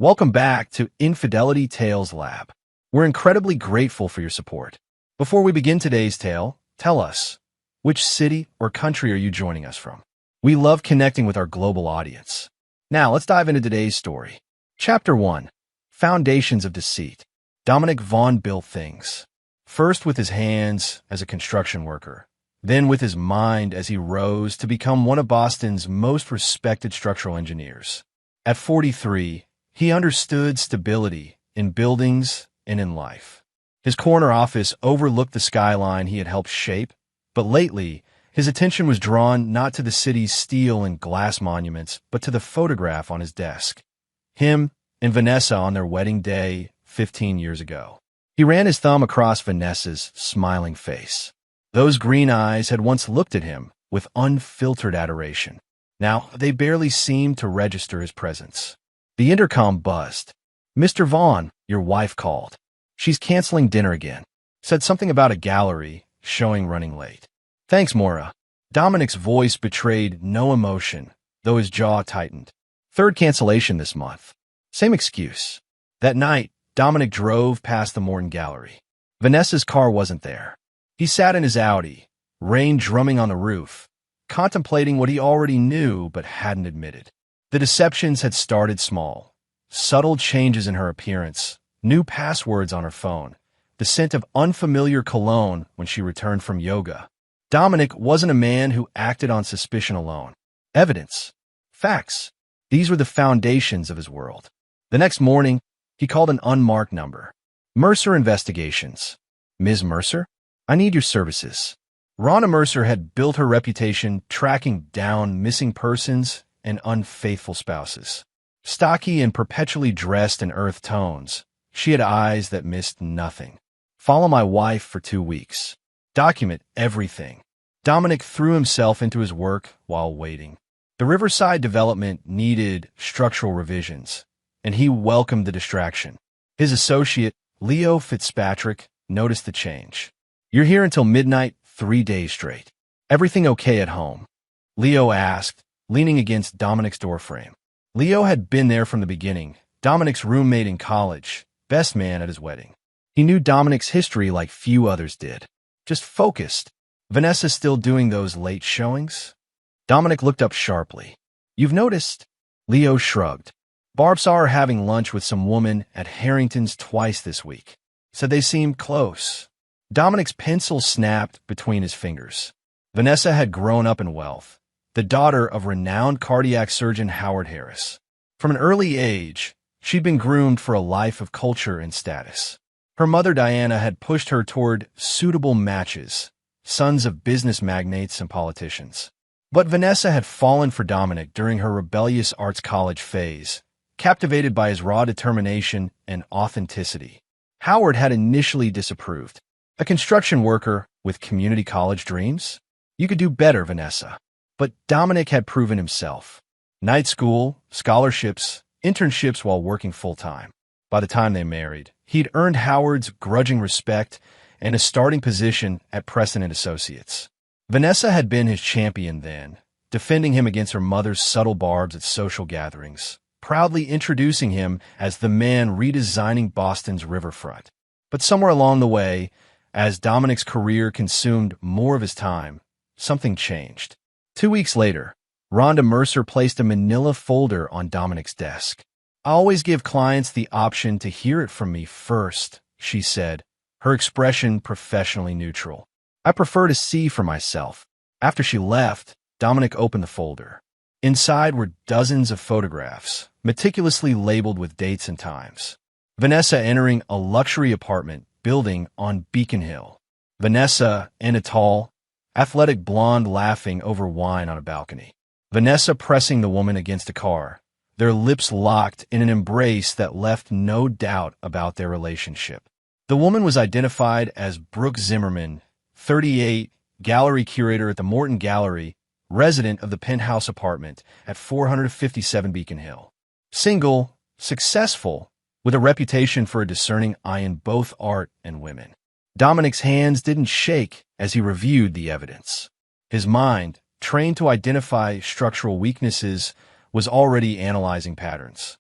Welcome back to Infidelity Tales Lab. We're incredibly grateful for your support. Before we begin today's tale, tell us, which city or country are you joining us from? We love connecting with our global audience. Now, let's dive into today's story. Chapter 1. Foundations of Deceit. Dominic Vaughn built things. First with his hands as a construction worker, then with his mind as he rose to become one of Boston's most respected structural engineers. At 43, he understood stability in buildings and in life. His corner office overlooked the skyline he had helped shape, but lately, his attention was drawn not to the city's steel and glass monuments, but to the photograph on his desk. Him and Vanessa on their wedding day 15 years ago. He ran his thumb across Vanessa's smiling face. Those green eyes had once looked at him with unfiltered adoration. Now, they barely seemed to register his presence. The intercom buzzed. "Mr. Vaughn, your wife called. She's canceling dinner again. Said something about a gallery showing running late." "Thanks, Maura." Dominic's voice betrayed no emotion, though his jaw tightened. "Third cancellation this month. Same excuse." That night, Dominic drove past the Morton Gallery. Vanessa's car wasn't there. He sat in his Audi, rain drumming on the roof, contemplating what he already knew but hadn't admitted. The deceptions had started small. Subtle changes in her appearance, new passwords on her phone, the scent of unfamiliar cologne when she returned from yoga. Dominic wasn't a man who acted on suspicion alone. Evidence. Facts. These were the foundations of his world. The next morning, he called an unmarked number. "Mercer Investigations." "Ms. Mercer? I need your services." Rhonda Mercer had built her reputation tracking down missing persons and unfaithful spouses. Stocky and perpetually dressed in earth tones, she had eyes that missed nothing. "Follow my wife for 2 weeks. Document everything." Dominic threw himself into his work while waiting. The Riverside development needed structural revisions, and he welcomed the distraction. His associate, Leo Fitzpatrick, noticed the change. "You're here until midnight, 3 days straight. Everything okay at home?" Leo asked, leaning against Dominic's doorframe. Leo had been there from the beginning, Dominic's roommate in college, best man at his wedding. He knew Dominic's history like few others did. Just focused. "Vanessa still doing those late showings?" Dominic looked up sharply. "You've noticed?" Leo shrugged. "Barb saw her having lunch with some woman at Harrington's twice this week. Said they seemed close." Dominic's pencil snapped between his fingers. Vanessa had grown up in wealth, the daughter of renowned cardiac surgeon Howard Harris. From an early age, she'd been groomed for a life of culture and status. Her mother Diana had pushed her toward suitable matches, sons of business magnates and politicians. But Vanessa had fallen for Dominic during her rebellious arts college phase, captivated by his raw determination and authenticity. Howard had initially disapproved. "A construction worker with community college dreams? You could do better, Vanessa." But Dominic had proven himself. Night school, scholarships, internships while working full-time. By the time they married, he'd earned Howard's grudging respect and a starting position at Preston and Associates. Vanessa had been his champion then, defending him against her mother's subtle barbs at social gatherings, proudly introducing him as the man redesigning Boston's riverfront. But somewhere along the way, as Dominic's career consumed more of his time, something changed. 2 weeks later, Rhonda Mercer placed a manila folder on Dominic's desk. "I always give clients the option to hear it from me first," she said, her expression professionally neutral. "I prefer to see for myself." After she left, Dominic opened the folder. Inside were dozens of photographs, meticulously labeled with dates and times. Vanessa entering a luxury apartment building on Beacon Hill. Vanessa in a tall, athletic blonde laughing over wine on a balcony. Vanessa pressing the woman against a car, their lips locked in an embrace that left no doubt about their relationship. The woman was identified as Brooke Zimmerman, 38, gallery curator at the Morton Gallery, resident of the penthouse apartment at 457 Beacon Hill. Single, successful, with a reputation for a discerning eye in both art and women. Dominic's hands didn't shake as he reviewed the evidence. His mind, trained to identify structural weaknesses, was already analyzing patterns.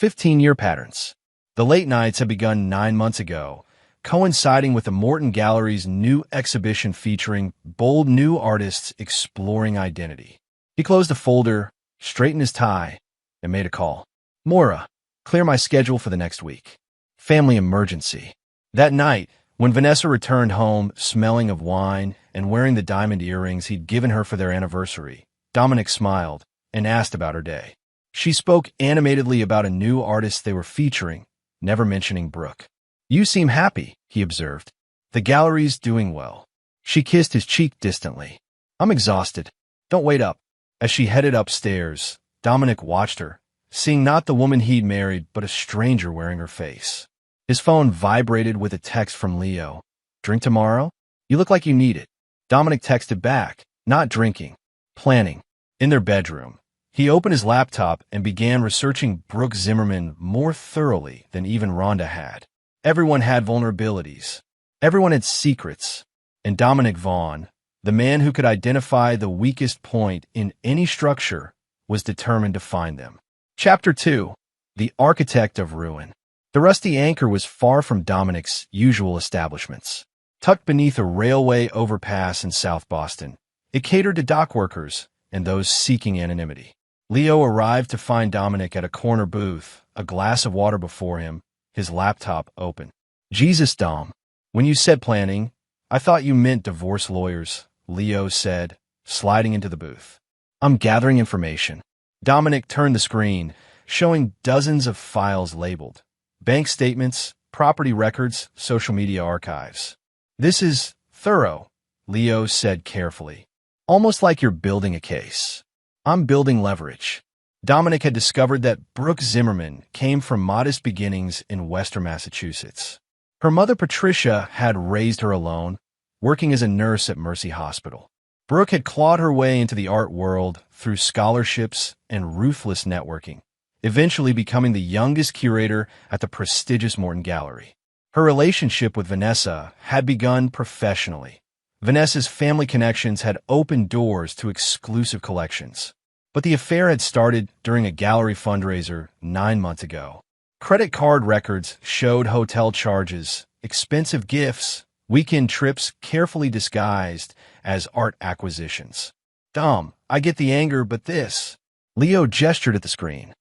15-year patterns. The late nights had begun 9 months ago, coinciding with the Morton Gallery's new exhibition featuring bold new artists exploring identity. He closed a folder, straightened his tie, and made a call. Mora, clear my schedule for the next week. Family emergency. That night, when Vanessa returned home smelling of wine and wearing the diamond earrings he'd given her for their anniversary, Dominic smiled and asked about her day. She spoke animatedly about a new artist they were featuring, never mentioning Brooke. You seem happy, he observed. The gallery's doing well. She kissed his cheek distantly. I'm exhausted. Don't wait up. As she headed upstairs, Dominic watched her, seeing not the woman he'd married but a stranger wearing her face. His phone vibrated with a text from Leo. Drink tomorrow? You look like you need it. Dominic texted back, not drinking, planning. In their bedroom, he opened his laptop and began researching Brooke Zimmerman more thoroughly than even Rhonda had. Everyone had vulnerabilities. Everyone had secrets. And Dominic Vaughn, the man who could identify the weakest point in any structure, was determined to find them. Chapter 2. The Architect of Ruin. The Rusty Anchor was far from Dominic's usual establishments. Tucked beneath a railway overpass in South Boston, it catered to dock workers and those seeking anonymity. Leo arrived to find Dominic at a corner booth, a glass of water before him, his laptop open. Jesus, Dom. When you said planning, I thought you meant divorce lawyers, Leo said, sliding into the booth. I'm gathering information. Dominic turned the screen, showing dozens of files labeled. Bank statements, property records, social media archives. This is thorough, Leo said carefully. Almost like you're building a case. I'm building leverage. Dominic had discovered that Brooke Zimmerman came from modest beginnings in Western Massachusetts. Her mother, Patricia, had raised her alone, working as a nurse at Mercy Hospital. Brooke had clawed her way into the art world through scholarships and ruthless networking, eventually becoming the youngest curator at the prestigious Morton Gallery. Her relationship with Vanessa had begun professionally. Vanessa's family connections had opened doors to exclusive collections. But the affair had started during a gallery fundraiser 9 months ago. Credit card records showed hotel charges, expensive gifts, weekend trips carefully disguised as art acquisitions. Dom, I get the anger, but this. Leo gestured at the screen.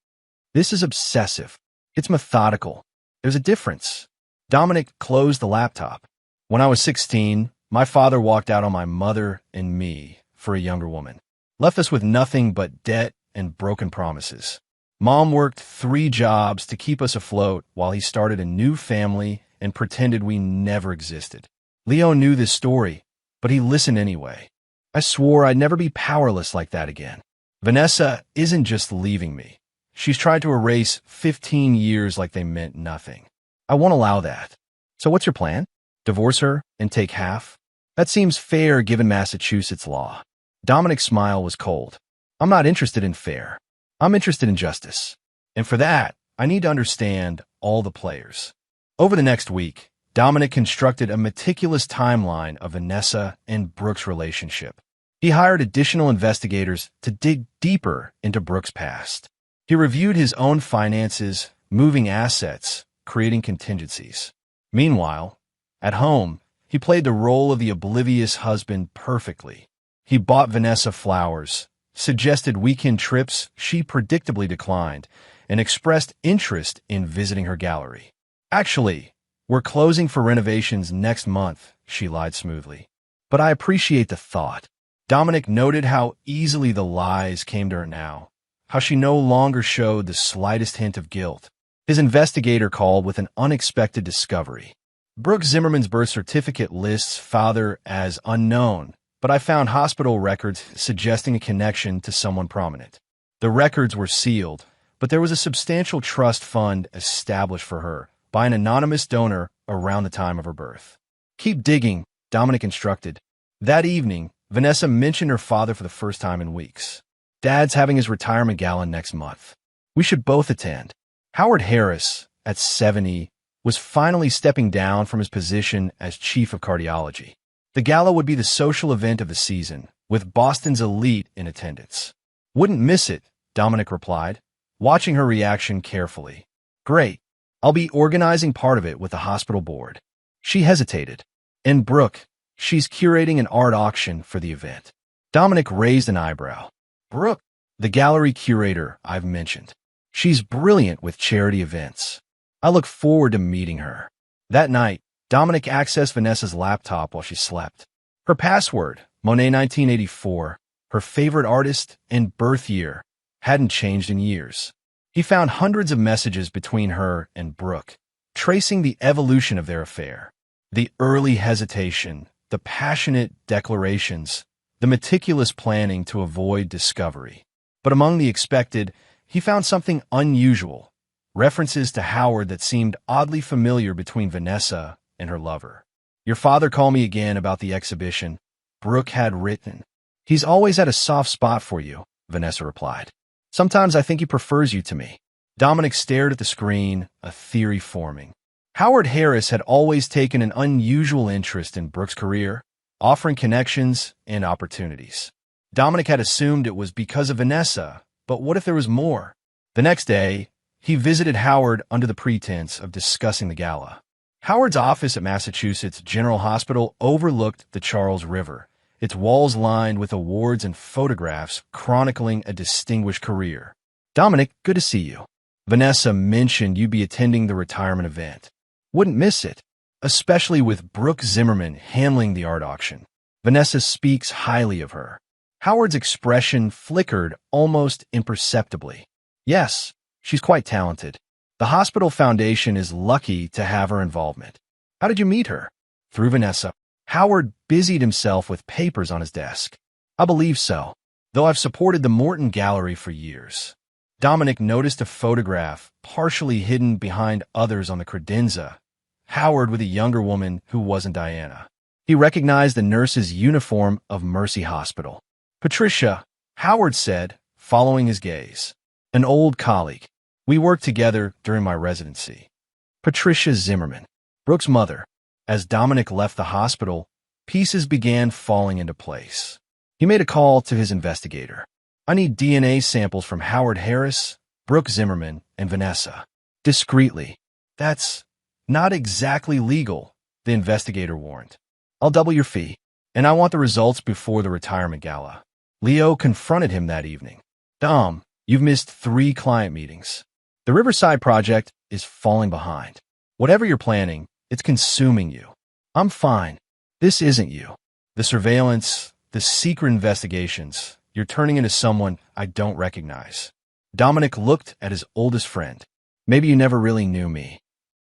This is obsessive. It's methodical. There's a difference. Dominic closed the laptop. When I was 16, my father walked out on my mother and me for a younger woman. Left us with nothing but debt and broken promises. Mom worked 3 jobs to keep us afloat while he started a new family and pretended we never existed. Leo knew this story, but he listened anyway. I swore I'd never be powerless like that again. Vanessa isn't just leaving me. She's tried to erase 15 years like they meant nothing. I won't allow that. So what's your plan? Divorce her and take half? That seems fair given Massachusetts law. Dominic's smile was cold. I'm not interested in fair. I'm interested in justice. And for that, I need to understand all the players. Over the next week, Dominic constructed a meticulous timeline of Vanessa and Brooke's relationship. He hired additional investigators to dig deeper into Brooke's past. He reviewed his own finances, moving assets, creating contingencies. Meanwhile, at home, he played the role of the oblivious husband perfectly. He bought Vanessa flowers, suggested weekend trips she predictably declined, and expressed interest in visiting her gallery. Actually, we're closing for renovations next month, she lied smoothly. But I appreciate the thought. Dominic noted how easily the lies came to her now, how she no longer showed the slightest hint of guilt. His investigator called with an unexpected discovery. Brooke Zimmerman's birth certificate lists father as unknown, but I found hospital records suggesting a connection to someone prominent. The records were sealed, but there was a substantial trust fund established for her by an anonymous donor around the time of her birth. Keep digging, Dominic instructed. That evening, Vanessa mentioned her father for the first time in weeks. Dad's having his retirement gala next month. We should both attend. Howard Harris, at 70, was finally stepping down from his position as chief of cardiology. The gala would be the social event of the season, with Boston's elite in attendance. Wouldn't miss it, Dominic replied, watching her reaction carefully. Great. I'll be organizing part of it with the hospital board. She hesitated. And Brooke, she's curating an art auction for the event. Dominic raised an eyebrow. Brooke, the gallery curator I've mentioned. She's brilliant with charity events. I look forward to meeting her. That night, Dominic accessed Vanessa's laptop while she slept. Her password, Monet 1984, her favorite artist and birth year, hadn't changed in years. He found hundreds of messages between her and Brooke, tracing the evolution of their affair. The early hesitation, the passionate declarations, the meticulous planning to avoid discovery. But among the expected, he found something unusual, references to Howard that seemed oddly familiar between Vanessa and her lover. Your father called me again about the exhibition, Brooke had written. He's always had a soft spot for you, Vanessa replied. Sometimes I think he prefers you to me. Dominic stared at the screen, a theory forming. Howard Harris had always taken an unusual interest in Brooke's career, offering connections and opportunities. Dominic had assumed it was because of Vanessa, but what if there was more? The next day, he visited Howard under the pretense of discussing the gala. Howard's office at Massachusetts General Hospital overlooked the Charles River, its walls lined with awards and photographs chronicling a distinguished career. Dominic, good to see you. Vanessa mentioned you'd be attending the retirement event. Wouldn't miss it, especially with Brooke Zimmerman handling the art auction. Vanessa speaks highly of her. Howard's expression flickered almost imperceptibly. Yes, she's quite talented. The hospital foundation is lucky to have her involvement. How did you meet her? Through Vanessa. Howard busied himself with papers on his desk. I believe so, though I've supported the Morton Gallery for years. Dominic noticed a photograph, partially hidden behind others on the credenza. Howard with a younger woman who wasn't Diana. He recognized the nurse's uniform of Mercy Hospital. Patricia, Howard said, following his gaze. An old colleague. We worked together during my residency. Patricia Zimmerman, Brooke's mother. As Dominic left the hospital, pieces began falling into place. He made a call to his investigator. I need DNA samples from Howard Harris, Brooke Zimmerman, and Vanessa. Discreetly. That's not exactly legal, the investigator warned. I'll double your fee, and I want the results before the retirement gala. Leo confronted him that evening. Dom, you've missed 3 client meetings. The Riverside project is falling behind. Whatever you're planning, it's consuming you. I'm fine. This isn't you. The surveillance, the secret investigations, you're turning into someone I don't recognize. Dominic looked at his oldest friend. Maybe you never really knew me.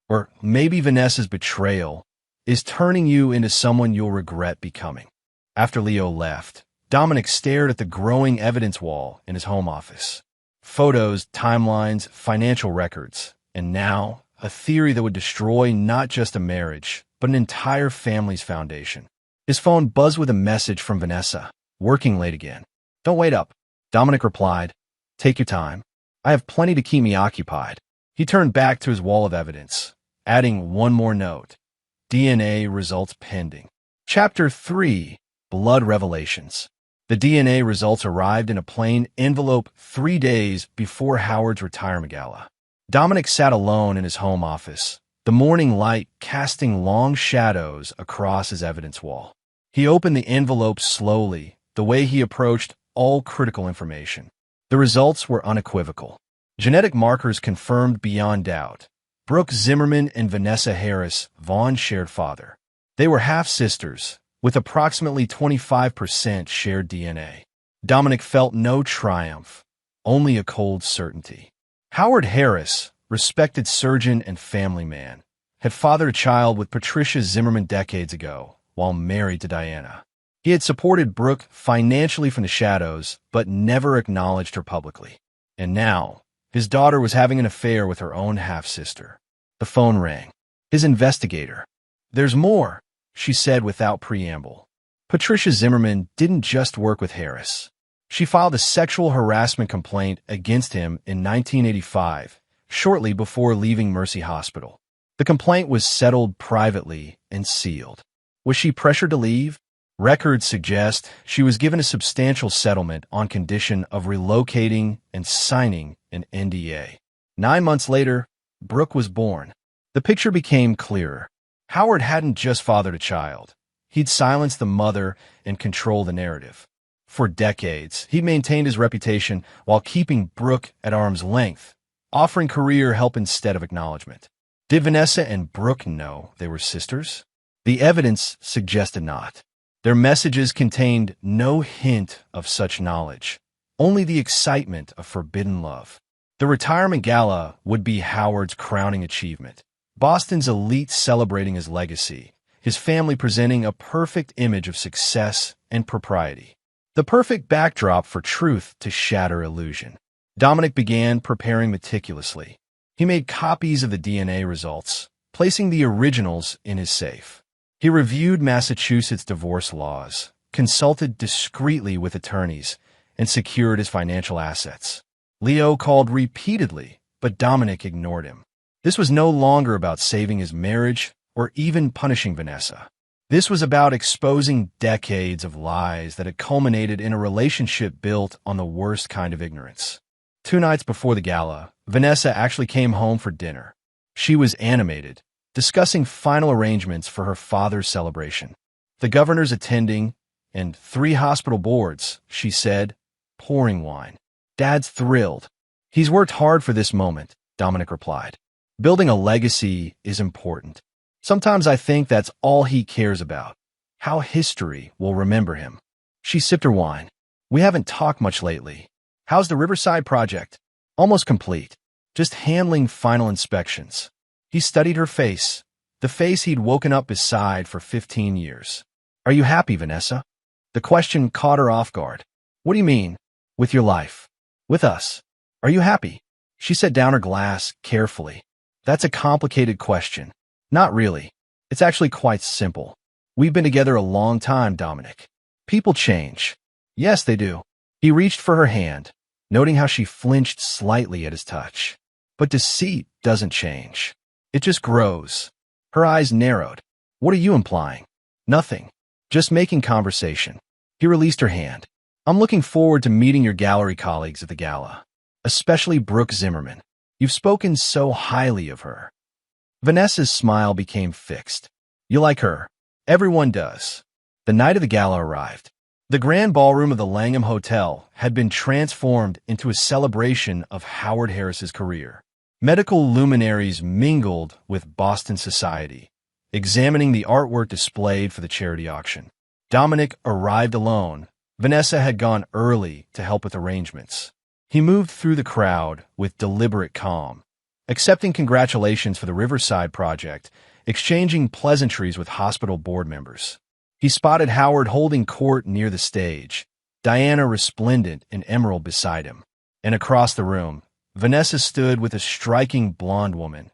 Or maybe Vanessa's betrayal is turning you into someone you'll regret becoming. After Leo left, Dominic stared at the growing evidence wall in his home office. Photos, timelines, financial records, and now a theory that would destroy not just a marriage, but an entire family's foundation. His phone buzzed with a message from Vanessa. Working late again. Don't wait up. Dominic replied. Take your time. I have plenty to keep me occupied. He turned back to his wall of evidence, adding one more note. DNA results pending. Chapter 3. Blood Revelations. The DNA results arrived in a plain envelope 3 days before Howard's retirement gala. Dominic sat alone in his home office, the morning light casting long shadows across his evidence wall. He opened the envelope slowly, the way he approached all critical information. The results were unequivocal. Genetic markers confirmed beyond doubt. Brooke Zimmerman and Vanessa Harris, Vaughn's shared father. They were half-sisters, with approximately 25% shared DNA. Dominic felt no triumph, only a cold certainty. Howard Harris, respected surgeon and family man, had fathered a child with Patricia Zimmerman decades ago, while married to Diana. He had supported Brooke financially from the shadows, but never acknowledged her publicly. And now, his daughter was having an affair with her own half-sister. The phone rang. His investigator. There's more, she said without preamble. Patricia Zimmerman didn't just work with Harris. She filed a sexual harassment complaint against him in 1985, shortly before leaving Mercy Hospital. The complaint was settled privately and sealed. Was she pressured to leave? Records suggest she was given a substantial settlement on condition of relocating and signing an NDA. 9 months later, Brooke was born. The picture became clearer. Howard hadn't just fathered a child. He'd silenced the mother and controlled the narrative. For decades, he maintained his reputation while keeping Brooke at arm's length, offering career help instead of acknowledgement. Did Vanessa and Brooke know they were sisters? The evidence suggested not. Their messages contained no hint of such knowledge, only the excitement of forbidden love. The retirement gala would be Howard's crowning achievement. Boston's elite celebrating his legacy, his family presenting a perfect image of success and propriety. The perfect backdrop for truth to shatter illusion. Dominic began preparing meticulously. He made copies of the DNA results, placing the originals in his safe. He reviewed Massachusetts divorce laws, consulted discreetly with attorneys, and secured his financial assets. Leo called repeatedly, but Dominic ignored him. This was no longer about saving his marriage or even punishing Vanessa. This was about exposing decades of lies that had culminated in a relationship built on the worst kind of ignorance. 2 nights before the gala, Vanessa actually came home for dinner. She was animated, discussing final arrangements for her father's celebration. The governor's attending, and 3 hospital boards, she said, pouring wine. Dad's thrilled. He's worked hard for this moment, Dominic replied. Building a legacy is important. Sometimes I think that's all he cares about, how history will remember him. She sipped her wine. We haven't talked much lately. How's the Riverside project? Almost complete. Just handling final inspections. He studied her face, the face he'd woken up beside for 15 years. Are you happy, Vanessa? The question caught her off guard. What do you mean? With your life? With us? Are you happy? She set down her glass carefully. That's a complicated question. Not really. It's actually quite simple. We've been together a long time, Dominic. People change. Yes, they do. He reached for her hand, noting how she flinched slightly at his touch. But deceit doesn't change. It just grows. Her eyes narrowed. What are you implying? Nothing. Just making conversation. He released her hand. I'm looking forward to meeting your gallery colleagues at the gala, especially Brooke Zimmerman. You've spoken so highly of her. Vanessa's smile became fixed. You like her? Everyone does. The night of the gala arrived. The grand ballroom of the Langham Hotel had been transformed into a celebration of Howard Harris's career. Medical luminaries mingled with Boston society, examining the artwork displayed for the charity auction. Dominic arrived alone. Vanessa had gone early to help with arrangements. He moved through the crowd with deliberate calm, accepting congratulations for the Riverside project, exchanging pleasantries with hospital board members. He spotted Howard holding court near the stage, Diana resplendent in emerald beside him. And across the room, Vanessa stood with a striking blonde woman,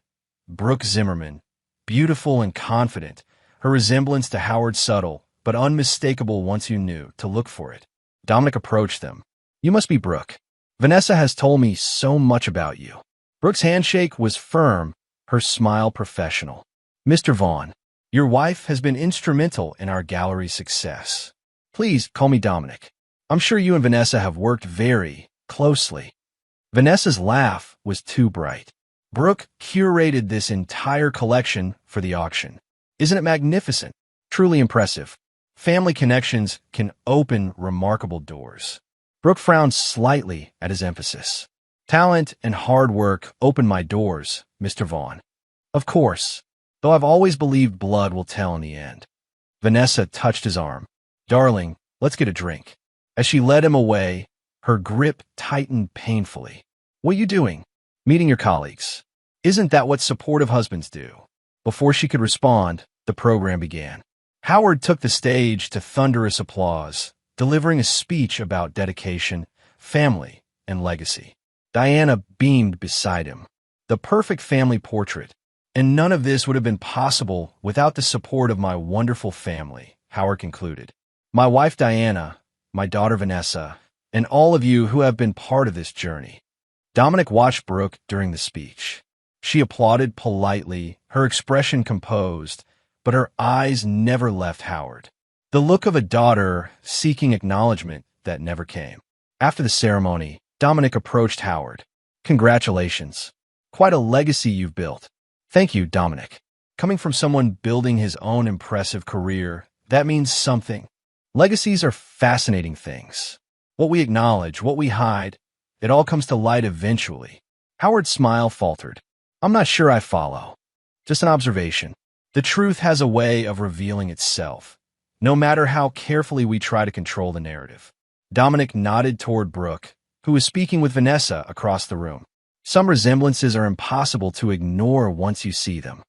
Brooke Zimmerman, beautiful and confident, her resemblance to Howard subtle, but unmistakable once you knew to look for it. Dominic approached them. You must be Brooke. Vanessa has told me so much about you. Brooke's handshake was firm, her smile professional. Mr. Vaughn, your wife has been instrumental in our gallery's success. Please call me Dominic. I'm sure you and Vanessa have worked very closely. Vanessa's laugh was too bright. Brooke curated this entire collection for the auction. Isn't it magnificent? Truly impressive. Family connections can open remarkable doors. Brooke frowned slightly at his emphasis. Talent and hard work open my doors, Mr. Vaughn. Of course, though I've always believed blood will tell in the end. Vanessa touched his arm. Darling, let's get a drink. As she led him away, her grip tightened painfully. What are you doing? Meeting your colleagues. Isn't that what supportive husbands do? Before she could respond, the program began. Howard took the stage to thunderous applause, delivering a speech about dedication, family, and legacy. Diana beamed beside him. The perfect family portrait. And none of this would have been possible without the support of my wonderful family, Howard concluded. My wife Diana, my daughter Vanessa, and all of you who have been part of this journey. Dominic watched Brooke during the speech. She applauded politely, her expression composed, but her eyes never left Howard. The look of a daughter seeking acknowledgement that never came. After the ceremony, Dominic approached Howard. Congratulations. Quite a legacy you've built. Thank you, Dominic. Coming from someone building his own impressive career, that means something. Legacies are fascinating things. What we acknowledge, what we hide, it all comes to light eventually. Howard's smile faltered. I'm not sure I follow. Just an observation. The truth has a way of revealing itself, no matter how carefully we try to control the narrative. Dominic nodded toward Brooke, who was speaking with Vanessa across the room. Some resemblances are impossible to ignore once you see them.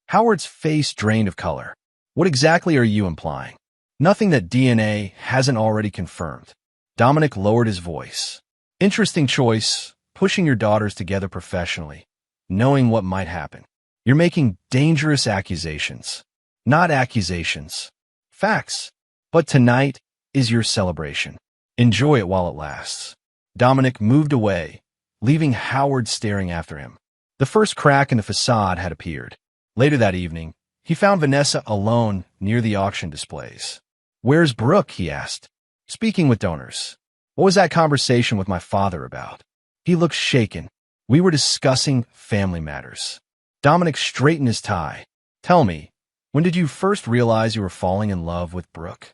Howard's face drained of color. What exactly are you implying? Nothing that DNA hasn't already confirmed. Dominic lowered his voice. Interesting choice, pushing your daughters together professionally, knowing what might happen. You're making dangerous accusations. Not accusations. Facts. But tonight is your celebration. Enjoy it while it lasts. Dominic moved away, leaving Howard staring after him. The first crack in the facade had appeared. Later that evening, he found Vanessa alone near the auction displays. Where's Brooke? He asked. Speaking with donors. What was that conversation with my father about? He looked shaken. We were discussing family matters. Dominic straightened his tie. Tell me, when did you first realize you were falling in love with Brooke?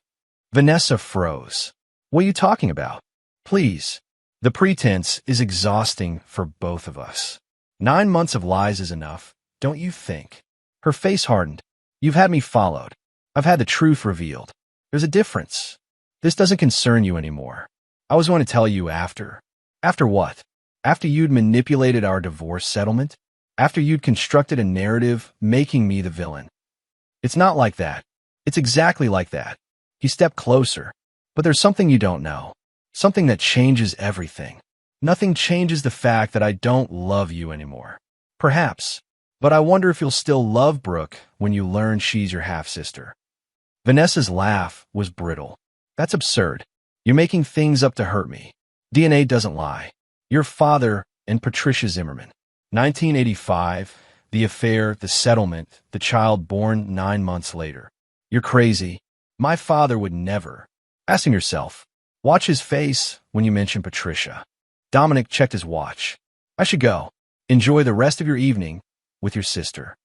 Vanessa froze. What are you talking about? Please. The pretense is exhausting for both of us. 9 months of lies is enough, don't you think? Her face hardened. You've had me followed. I've had the truth revealed. There's a difference. This doesn't concern you anymore. I was going to tell you after. After what? After you'd manipulated our divorce settlement? After you'd constructed a narrative making me the villain? It's not like that. It's exactly like that. He stepped closer. But there's something you don't know. Something that changes everything. Nothing changes the fact that I don't love you anymore. Perhaps. But I wonder if you'll still love Brooke when you learn she's your half-sister. Vanessa's laugh was brittle. That's absurd. You're making things up to hurt me. DNA doesn't lie. Your father and Patricia Zimmerman. 1985, the affair, the settlement, the child born 9 months later. You're crazy. My father would never. Asking yourself. Watch his face when you mention Patricia. Dominic checked his watch. I should go. Enjoy the rest of your evening with your sister.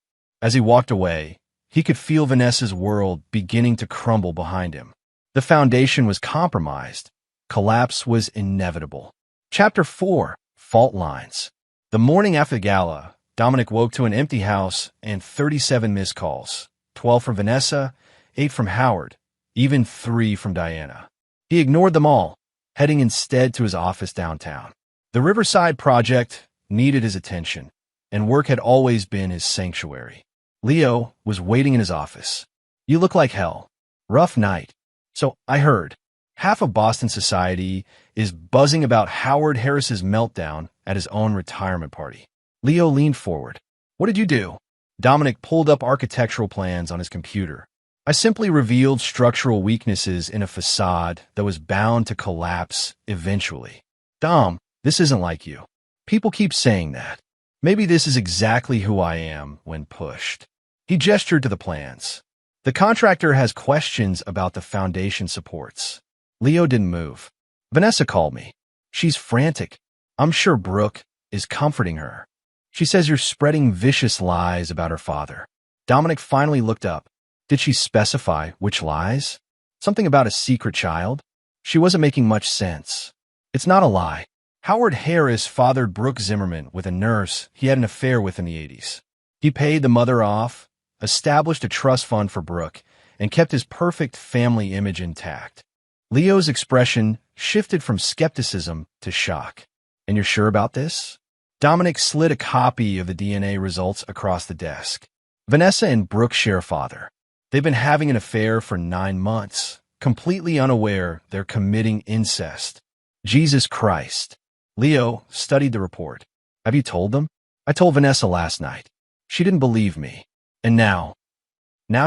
As he walked away, he could feel Vanessa's world beginning to crumble behind him. The foundation was compromised. Collapse was inevitable. Chapter 4. Fault Lines. The morning after the gala, Dominic woke to an empty house and 37 missed calls. 12 from Vanessa, 8 from Howard, even 3 from Diana. He ignored them all, heading instead to his office downtown. The Riverside project needed his attention, and work had always been his sanctuary. Leo was waiting in his office. You look like hell. Rough night. So, I heard. Half of Boston society is buzzing about Howard Harris's meltdown at his own retirement party. Leo leaned forward. What did you do? Dominic pulled up architectural plans on his computer. I simply revealed structural weaknesses in a facade that was bound to collapse eventually. Dom, this isn't like you. People keep saying that. Maybe this is exactly who I am when pushed. He gestured to the plans. The contractor has questions about the foundation supports. Leo didn't move. Vanessa called me. She's frantic. I'm sure Brooke is comforting her. She says you're spreading vicious lies about her father. Dominic finally looked up. Did she specify which lies? Something about a secret child? She wasn't making much sense. It's not a lie. Howard Harris fathered Brooke Zimmerman with a nurse he had an affair with in the 80s. He paid the mother off, established a trust fund for Brooke, and kept his perfect family image intact. Leo's expression shifted from skepticism to shock. And you're sure about this? Dominic slid a copy of the DNA results across the desk. Vanessa and Brooke share a father. They've been having an affair for 9 months, completely unaware they're committing incest. Jesus Christ. Leo studied the report. Have you told them? I told Vanessa last night. She didn't believe me. And now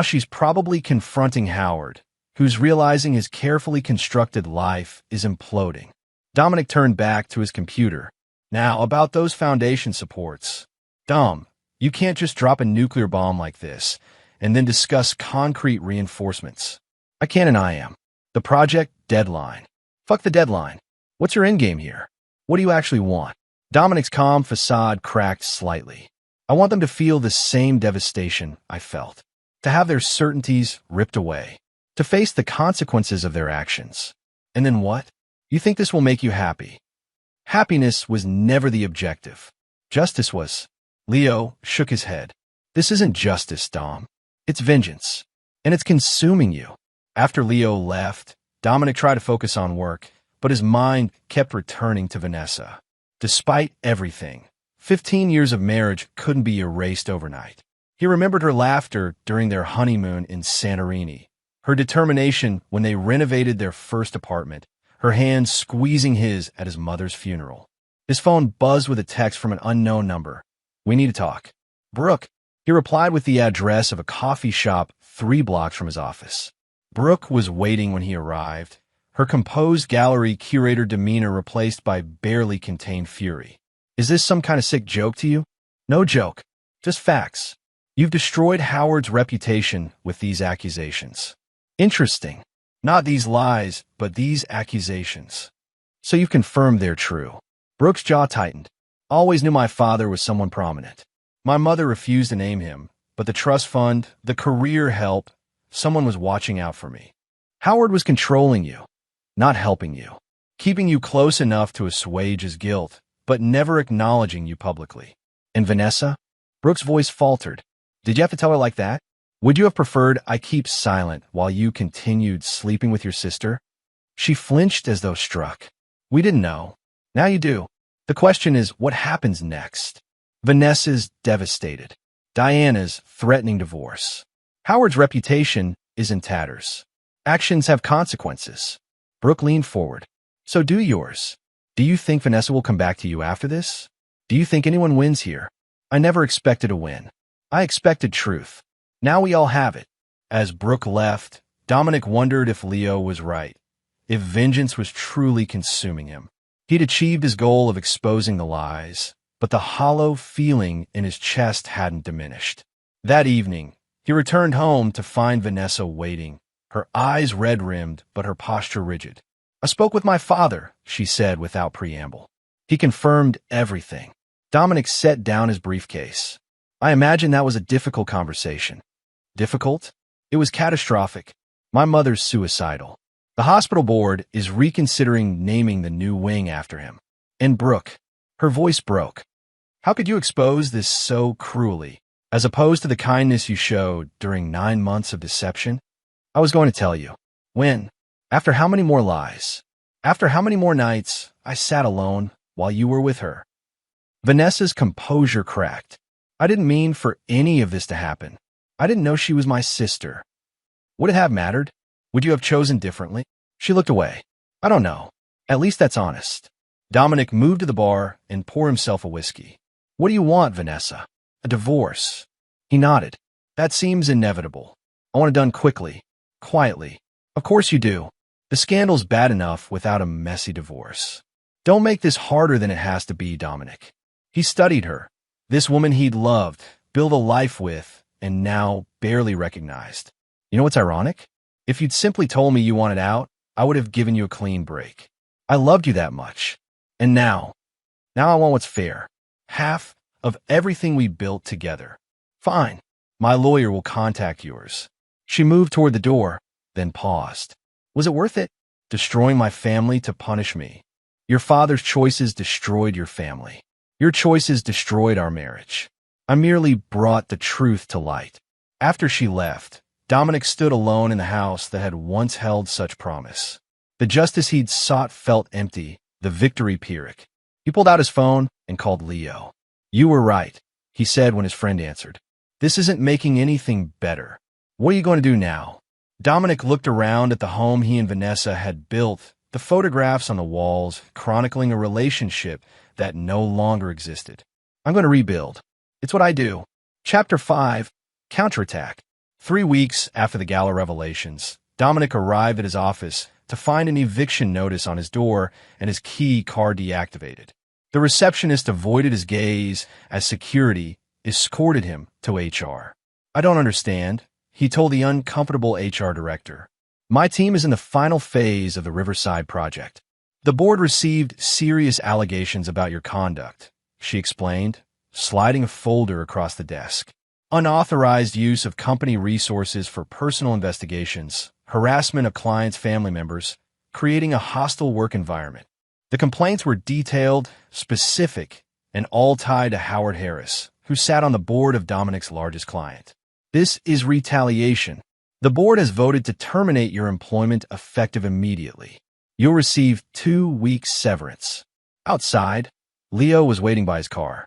she's probably confronting Howard, who's realizing his carefully constructed life is imploding. Dominic turned back to his computer. Now, about those foundation supports. Dom, you can't just drop a nuclear bomb like this and then discuss concrete reinforcements. I can and I am. The project deadline. Fuck the deadline. What's your endgame here? What do you actually want? Dominic's calm facade cracked slightly. I want them to feel the same devastation I felt. To have their certainties ripped away. To face the consequences of their actions. And then what? You think this will make you happy? Happiness was never the objective. Justice was. Leo shook his head. This isn't justice, Dom. It's vengeance. And it's consuming you. After Leo left, Dominic tried to focus on work, but his mind kept returning to Vanessa. Despite everything, 15 years of marriage couldn't be erased overnight. He remembered her laughter during their honeymoon in Santorini, her determination when they renovated their first apartment, her hand squeezing his at his mother's funeral. His phone buzzed with a text from an unknown number. We need to talk. Brooke. He replied with the address of a coffee shop 3 blocks from his office. Brooke was waiting when he arrived, her composed gallery curator demeanor replaced by barely contained fury. Is this some kind of sick joke to you? No joke. Just facts. You've destroyed Howard's reputation with these accusations. Interesting. Not these lies, but these accusations. So you've confirmed they're true. Brooke's jaw tightened. Always knew my father was someone prominent. My mother refused to name him, but the trust fund, the career help, someone was watching out for me. Howard was controlling you, not helping you, keeping you close enough to assuage his guilt, but never acknowledging you publicly. And Vanessa? Brooke's voice faltered. Did you have to tell her like that? Would you have preferred I keep silent while you continued sleeping with your sister? She flinched as though struck. We didn't know. Now you do. The question is, what happens next? Vanessa's devastated. Diana's threatening divorce. Howard's reputation is in tatters. Actions have consequences. Brooke leaned forward. So do yours. Do you think Vanessa will come back to you after this? Do you think anyone wins here? I never expected a win. I expected truth. Now we all have it. As Brooke left, Dominic wondered if Leo was right, if vengeance was truly consuming him. He'd achieved his goal of exposing the lies, but the hollow feeling in his chest hadn't diminished. That evening, he returned home to find Vanessa waiting, her eyes red-rimmed but her posture rigid. I spoke with my father, she said without preamble. He confirmed everything. Dominic set down his briefcase. I imagine that was a difficult conversation. Difficult? It was catastrophic. My mother's suicidal. The hospital board is reconsidering naming the new wing after him. And Brooke, her voice broke. How could you expose this so cruelly, as opposed to the kindness you showed during 9 months of deception? I was going to tell you. When? After how many more lies? After how many more nights I sat alone while you were with her? Vanessa's composure cracked. I didn't mean for any of this to happen. I didn't know she was my sister. Would it have mattered? Would you have chosen differently? She looked away. I don't know. At least that's honest. Dominic moved to the bar and poured himself a whiskey. What do you want, Vanessa? A divorce. He nodded. That seems inevitable. I want it done quickly, quietly. Of course you do. The scandal's bad enough without a messy divorce. Don't make this harder than it has to be, Dominic. He studied her. This woman he'd loved, built a life with, and now barely recognized. You know what's ironic? If you'd simply told me you wanted out, I would have given you a clean break. I loved you that much. And now I want what's fair. Half of everything we built together. Fine. My lawyer will contact yours. She moved toward the door, then paused. Was it worth it? Destroying my family to punish me. Your father's choices destroyed your family. Your choices destroyed our marriage. I merely brought the truth to light. After she left, Dominic stood alone in the house that had once held such promise. The justice he'd sought felt empty, the victory Pyrrhic. He pulled out his phone and called Leo. You were right, he said when his friend answered. This isn't making anything better. What are you going to do now? Dominic looked around at the home he and Vanessa had built, the photographs on the walls chronicling a relationship that no longer existed. I'm going to rebuild. It's what I do. Chapter 5, Counterattack. 3 weeks after the gala revelations, Dominic arrived at his office to find an eviction notice on his door and his key card deactivated. The receptionist avoided his gaze as security escorted him to HR. I don't understand, he told the uncomfortable HR director. My team is in the final phase of the Riverside project. The board received serious allegations about your conduct, she explained, sliding a folder across the desk. Unauthorized use of company resources for personal investigations, harassment of clients' family members, creating a hostile work environment. The complaints were detailed, specific, and all tied to Howard Harris, who sat on the board of Dominic's largest client. This is retaliation. The board has voted to terminate your employment effective immediately. You'll receive 2 weeks severance. Outside, Leo was waiting by his car.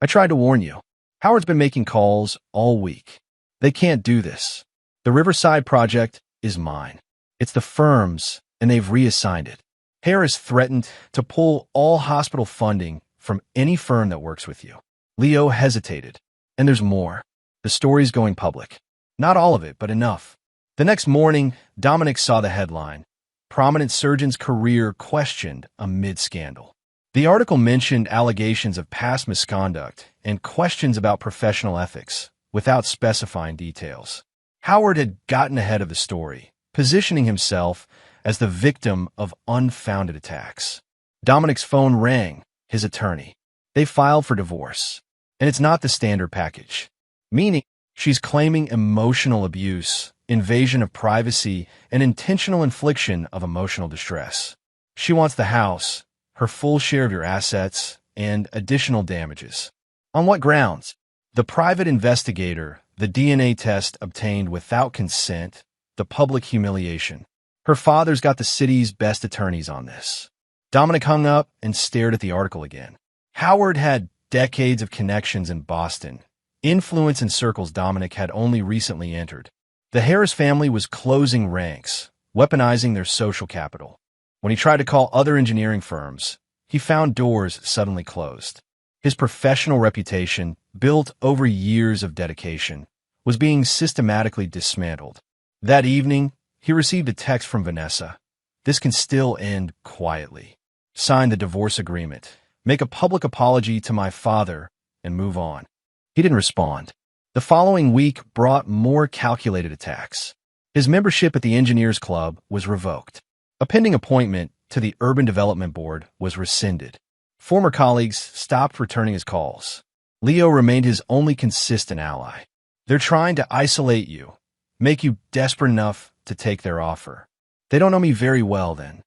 I tried to warn you. Howard's been making calls all week. They can't do this. The Riverside project is mine. It's the firm's, and they've reassigned it. Harris threatened to pull all hospital funding from any firm that works with you. Leo hesitated. And there's more. The story's going public. Not all of it, but enough. The next morning, Dominic saw the headline, "Prominent Surgeon's Career Questioned Amid Scandal." The article mentioned allegations of past misconduct and questions about professional ethics, without specifying details. Howard had gotten ahead of the story, positioning himself as the victim of unfounded attacks. Dominic's phone rang, his attorney. They filed for divorce, and it's not the standard package, meaning she's claiming emotional abuse, invasion of privacy, and intentional infliction of emotional distress. She wants the house, her full share of your assets, and additional damages. On what grounds? The private investigator, the DNA test obtained without consent, the public humiliation. Her father's got the city's best attorneys on this. Dominic hung up and stared at the article again. Howard had decades of connections in Boston, influence in circles Dominic had only recently entered. The Harris family was closing ranks, weaponizing their social capital. When he tried to call other engineering firms, he found doors suddenly closed. His professional reputation, built over years of dedication, was being systematically dismantled. That evening, he received a text from Vanessa. "This can still end quietly. Sign the divorce agreement. Make a public apology to my father and move on." He didn't respond. The following week brought more calculated attacks. His membership at the Engineers Club was revoked. A pending appointment to the Urban Development Board was rescinded. Former colleagues stopped returning his calls. Leo remained his only consistent ally. They're trying to isolate you, make you desperate enough to take their offer. They don't know me very well then.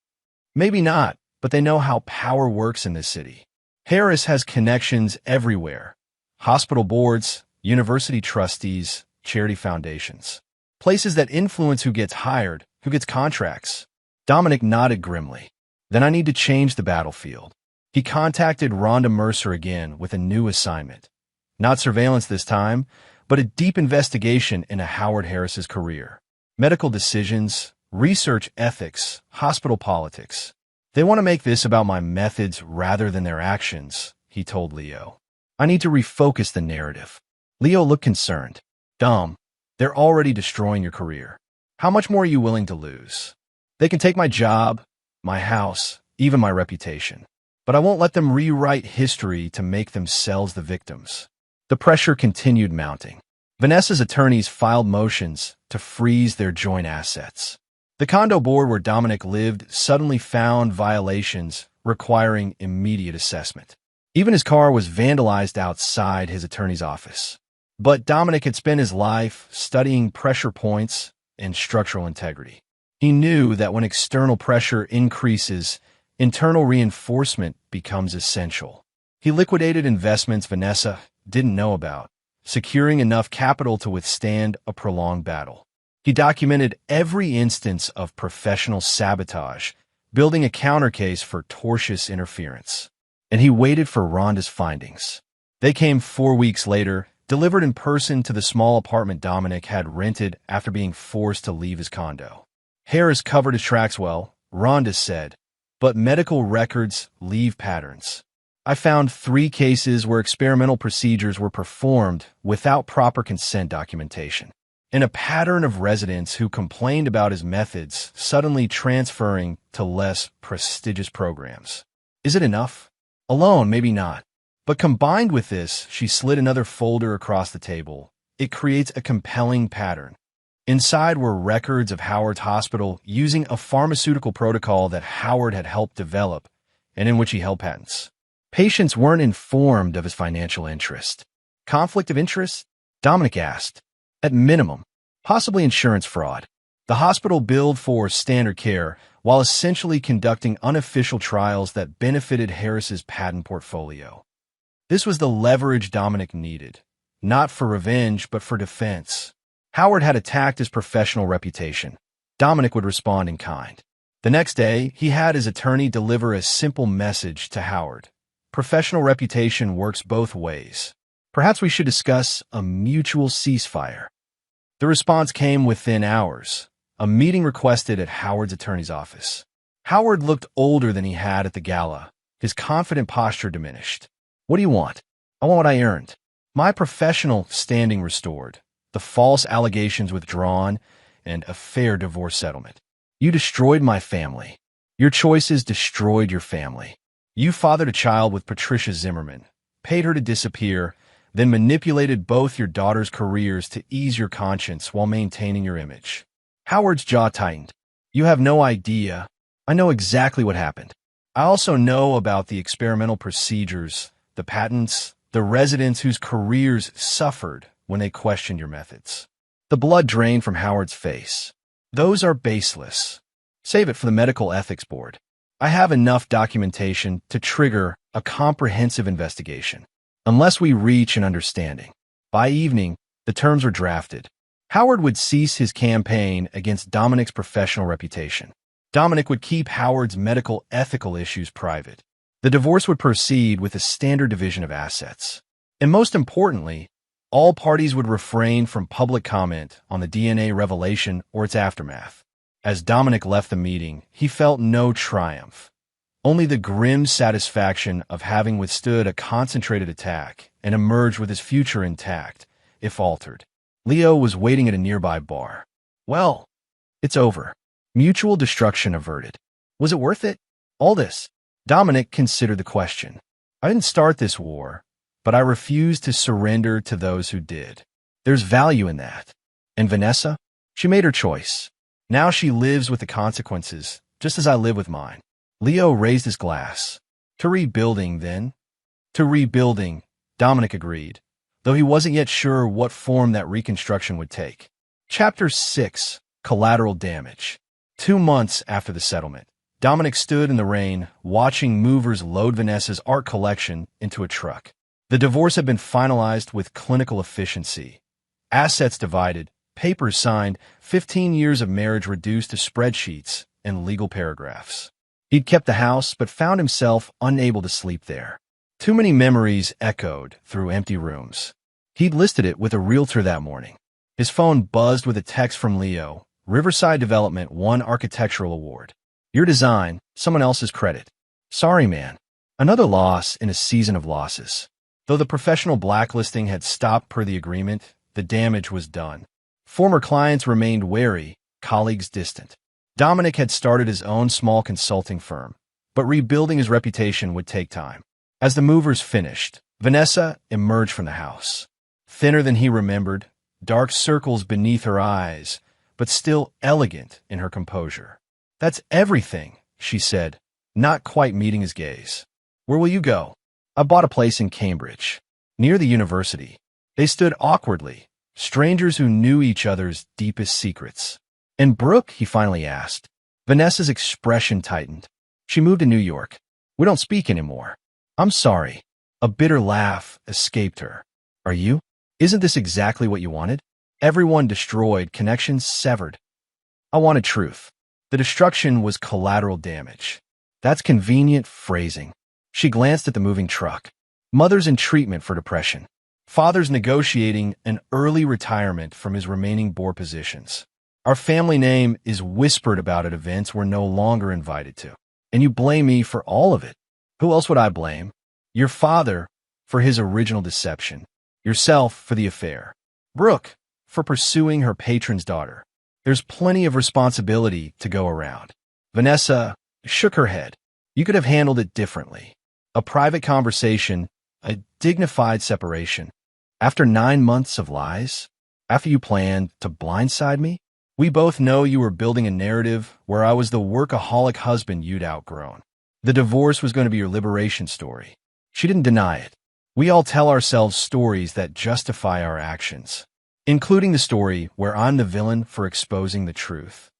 Maybe not, but they know how power works in this city. Harris has connections everywhere. Hospital boards, university trustees, charity foundations. Places that influence who gets hired, who gets contracts. Dominic nodded grimly. Then I need to change the battlefield. He contacted Rhonda Mercer again with a new assignment. Not surveillance this time, but a deep investigation into Howard Harris's career. Medical decisions, research ethics, hospital politics. They want to make this about my methods rather than their actions, he told Leo. I need to refocus the narrative. Leo looked concerned. Dumb. They're already destroying your career. How much more are you willing to lose? They can take my job, my house, even my reputation. But I won't let them rewrite history to make themselves the victims. The pressure continued mounting. Vanessa's attorneys filed motions to freeze their joint assets. The condo board where Dominic lived suddenly found violations requiring immediate assessment. Even his car was vandalized outside his attorney's office. But Dominic had spent his life studying pressure points and structural integrity. He knew that when external pressure increases, internal reinforcement becomes essential. He liquidated investments Vanessa didn't know about, securing enough capital to withstand a prolonged battle. He documented every instance of professional sabotage, building a countercase for tortious interference. And he waited for Rhonda's findings. They came 4 weeks later, delivered in person to the small apartment Dominic had rented after being forced to leave his condo. Harris covered his tracks well, Rhonda said, but medical records leave patterns. I found 3 cases where experimental procedures were performed without proper consent documentation, and a pattern of residents who complained about his methods suddenly transferring to less prestigious programs. Is it enough? Alone, maybe not. But combined with this, she slid another folder across the table. It creates a compelling pattern. Inside were records of Howard's hospital using a pharmaceutical protocol that Howard had helped develop and in which he held patents. Patients weren't informed of his financial interest. Conflict of interest? Dominic asked. At minimum, possibly insurance fraud. The hospital billed for standard care while essentially conducting unofficial trials that benefited Harris's patent portfolio. This was the leverage Dominic needed, not for revenge, but for defense. Howard had attacked his professional reputation. Dominic would respond in kind. The next day, he had his attorney deliver a simple message to Howard. Professional reputation works both ways. Perhaps we should discuss a mutual ceasefire. The response came within hours. A meeting requested at Howard's attorney's office. Howard looked older than he had at the gala. His confident posture diminished. What do you want? I want what I earned. My professional standing restored, the false allegations withdrawn, and a fair divorce settlement. You destroyed my family. Your choices destroyed your family. You fathered a child with Patricia Zimmerman, paid her to disappear, then manipulated both your daughters' careers to ease your conscience while maintaining your image. Howard's jaw tightened. You have no idea. I know exactly what happened. I also know about the experimental procedures, the patents, the residents whose careers suffered when they questioned your methods. The blood drained from Howard's face. Those are baseless. Save it for the medical ethics board. I have enough documentation to trigger a comprehensive investigation. Unless we reach an understanding. By evening, the terms were drafted. Howard would cease his campaign against Dominic's professional reputation. Dominic would keep Howard's medical ethical issues private. The divorce would proceed with a standard division of assets. And most importantly, all parties would refrain from public comment on the DNA revelation or its aftermath. As Dominic left the meeting, he felt no triumph, only the grim satisfaction of having withstood a concentrated attack and emerged with his future intact, if altered. Leo was waiting at a nearby bar. Well, it's over. Mutual destruction averted. Was it worth it? All this? Dominic considered the question. I didn't start this war, but I refuse to surrender to those who did. There's value in that. And Vanessa? She made her choice. Now she lives with the consequences, just as I live with mine. Leo raised his glass. To rebuilding, then? To rebuilding, Dominic agreed, though he wasn't yet sure what form that reconstruction would take. Chapter 6. Collateral Damage. 2 months after the settlement, Dominic stood in the rain, watching movers load Vanessa's art collection into a truck. The divorce had been finalized with clinical efficiency. Assets divided, papers signed, 15 years of marriage reduced to spreadsheets and legal paragraphs. He'd kept the house, but found himself unable to sleep there. Too many memories echoed through empty rooms. He'd listed it with a realtor that morning. His phone buzzed with a text from Leo. Riverside Development won architectural award. Your design, someone else's credit. Sorry, man. Another loss in a season of losses. Though the professional blacklisting had stopped per the agreement, the damage was done. Former clients remained wary, colleagues distant. Dominic had started his own small consulting firm, but rebuilding his reputation would take time. As the movers finished, Vanessa emerged from the house. Thinner than he remembered, dark circles beneath her eyes, but still elegant in her composure. That's everything, she said, not quite meeting his gaze. Where will you go? I bought a place in Cambridge, near the university. They stood awkwardly, strangers who knew each other's deepest secrets. And Brooke, he finally asked. Vanessa's expression tightened. She moved to New York. We don't speak anymore. I'm sorry. A bitter laugh escaped her. Are you? Isn't this exactly what you wanted? Everyone destroyed, connections severed. I wanted truth. The destruction was collateral damage. That's convenient phrasing. She glanced at the moving truck. Mother's in treatment for depression. Father's negotiating an early retirement from his remaining board positions. Our family name is whispered about at events we're no longer invited to. And you blame me for all of it. Who else would I blame? Your father for his original deception. Yourself for the affair. Brooke for pursuing her patron's daughter. There's plenty of responsibility to go around. Vanessa shook her head. You could have handled it differently. A private conversation, a dignified separation. After 9 months of lies? After you planned to blindside me? We both know you were building a narrative where I was the workaholic husband you'd outgrown. The divorce was going to be your liberation story. She didn't deny it. We all tell ourselves stories that justify our actions, including the story where I'm the villain for exposing the truth.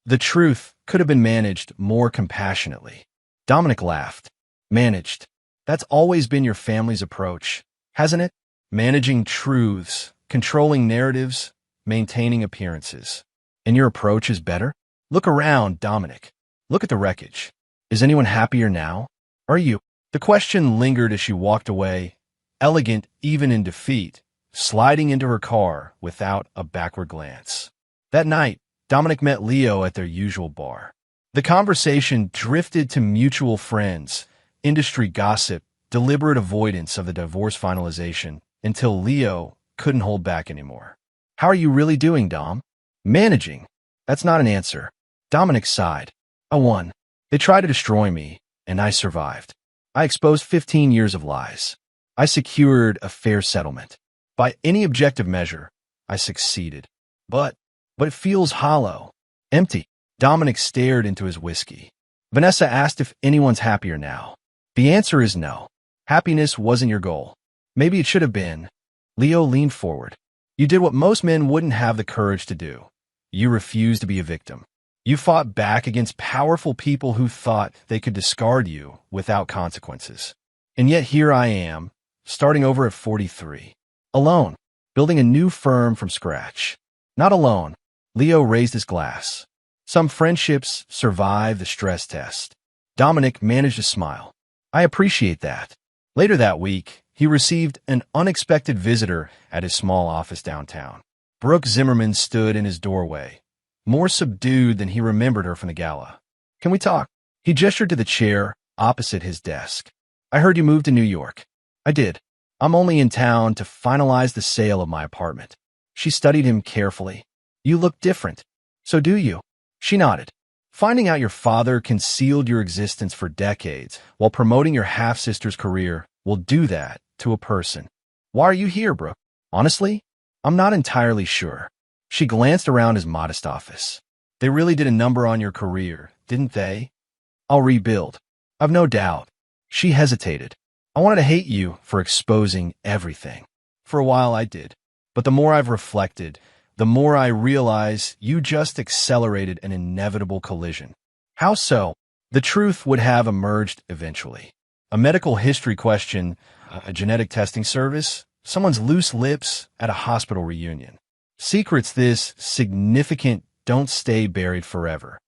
The truth could have been managed more compassionately. Dominic laughed. Managed. That's always been your family's approach, hasn't it? Managing truths, controlling narratives, maintaining appearances. And your approach is better? Look around, Dominic. Look at the wreckage. Is anyone happier now? Are you? The question lingered as she walked away, elegant even in defeat, sliding into her car without a backward glance. That night, Dominic met Leo at their usual bar. The conversation drifted to mutual friends, industry gossip, deliberate avoidance of the divorce finalization, until Leo couldn't hold back anymore. How are you really doing, Dom? Managing. That's not an answer. Dominic sighed. I won. They tried to destroy me, and I survived. I exposed 15 years of lies. I secured a fair settlement. By any objective measure, I succeeded. But it feels hollow, empty. Dominic stared into his whiskey. Vanessa asked if anyone's happier now. The answer is no. Happiness wasn't your goal. Maybe it should have been. Leo leaned forward. You did what most men wouldn't have the courage to do. You refused to be a victim. You fought back against powerful people who thought they could discard you without consequences. And yet here I am, starting over at 43. Alone, building a new firm from scratch. Not alone. Leo raised his glass. Some friendships survive the stress test. Dominic managed to smile. I appreciate that. Later that week, he received an unexpected visitor at his small office downtown. Brooke Zimmerman stood in his doorway, more subdued than he remembered her from the gala. Can we talk? He gestured to the chair opposite his desk. I heard you moved to New York. I did. I'm only in town to finalize the sale of my apartment. She studied him carefully. You look different. So do you? She nodded. Finding out your father concealed your existence for decades while promoting your half-sister's career will do that to a person. Why are you here, Brooke? Honestly, I'm not entirely sure. She glanced around his modest office. They really did a number on your career, didn't they? I'll rebuild. I've no doubt. She hesitated. I wanted to hate you for exposing everything. For a while I did. But the more I've reflected, the more I realize you just accelerated an inevitable collision. How so? The truth would have emerged eventually. A medical history question, a genetic testing service, someone's loose lips at a hospital reunion. Secrets this significant don't stay buried forever.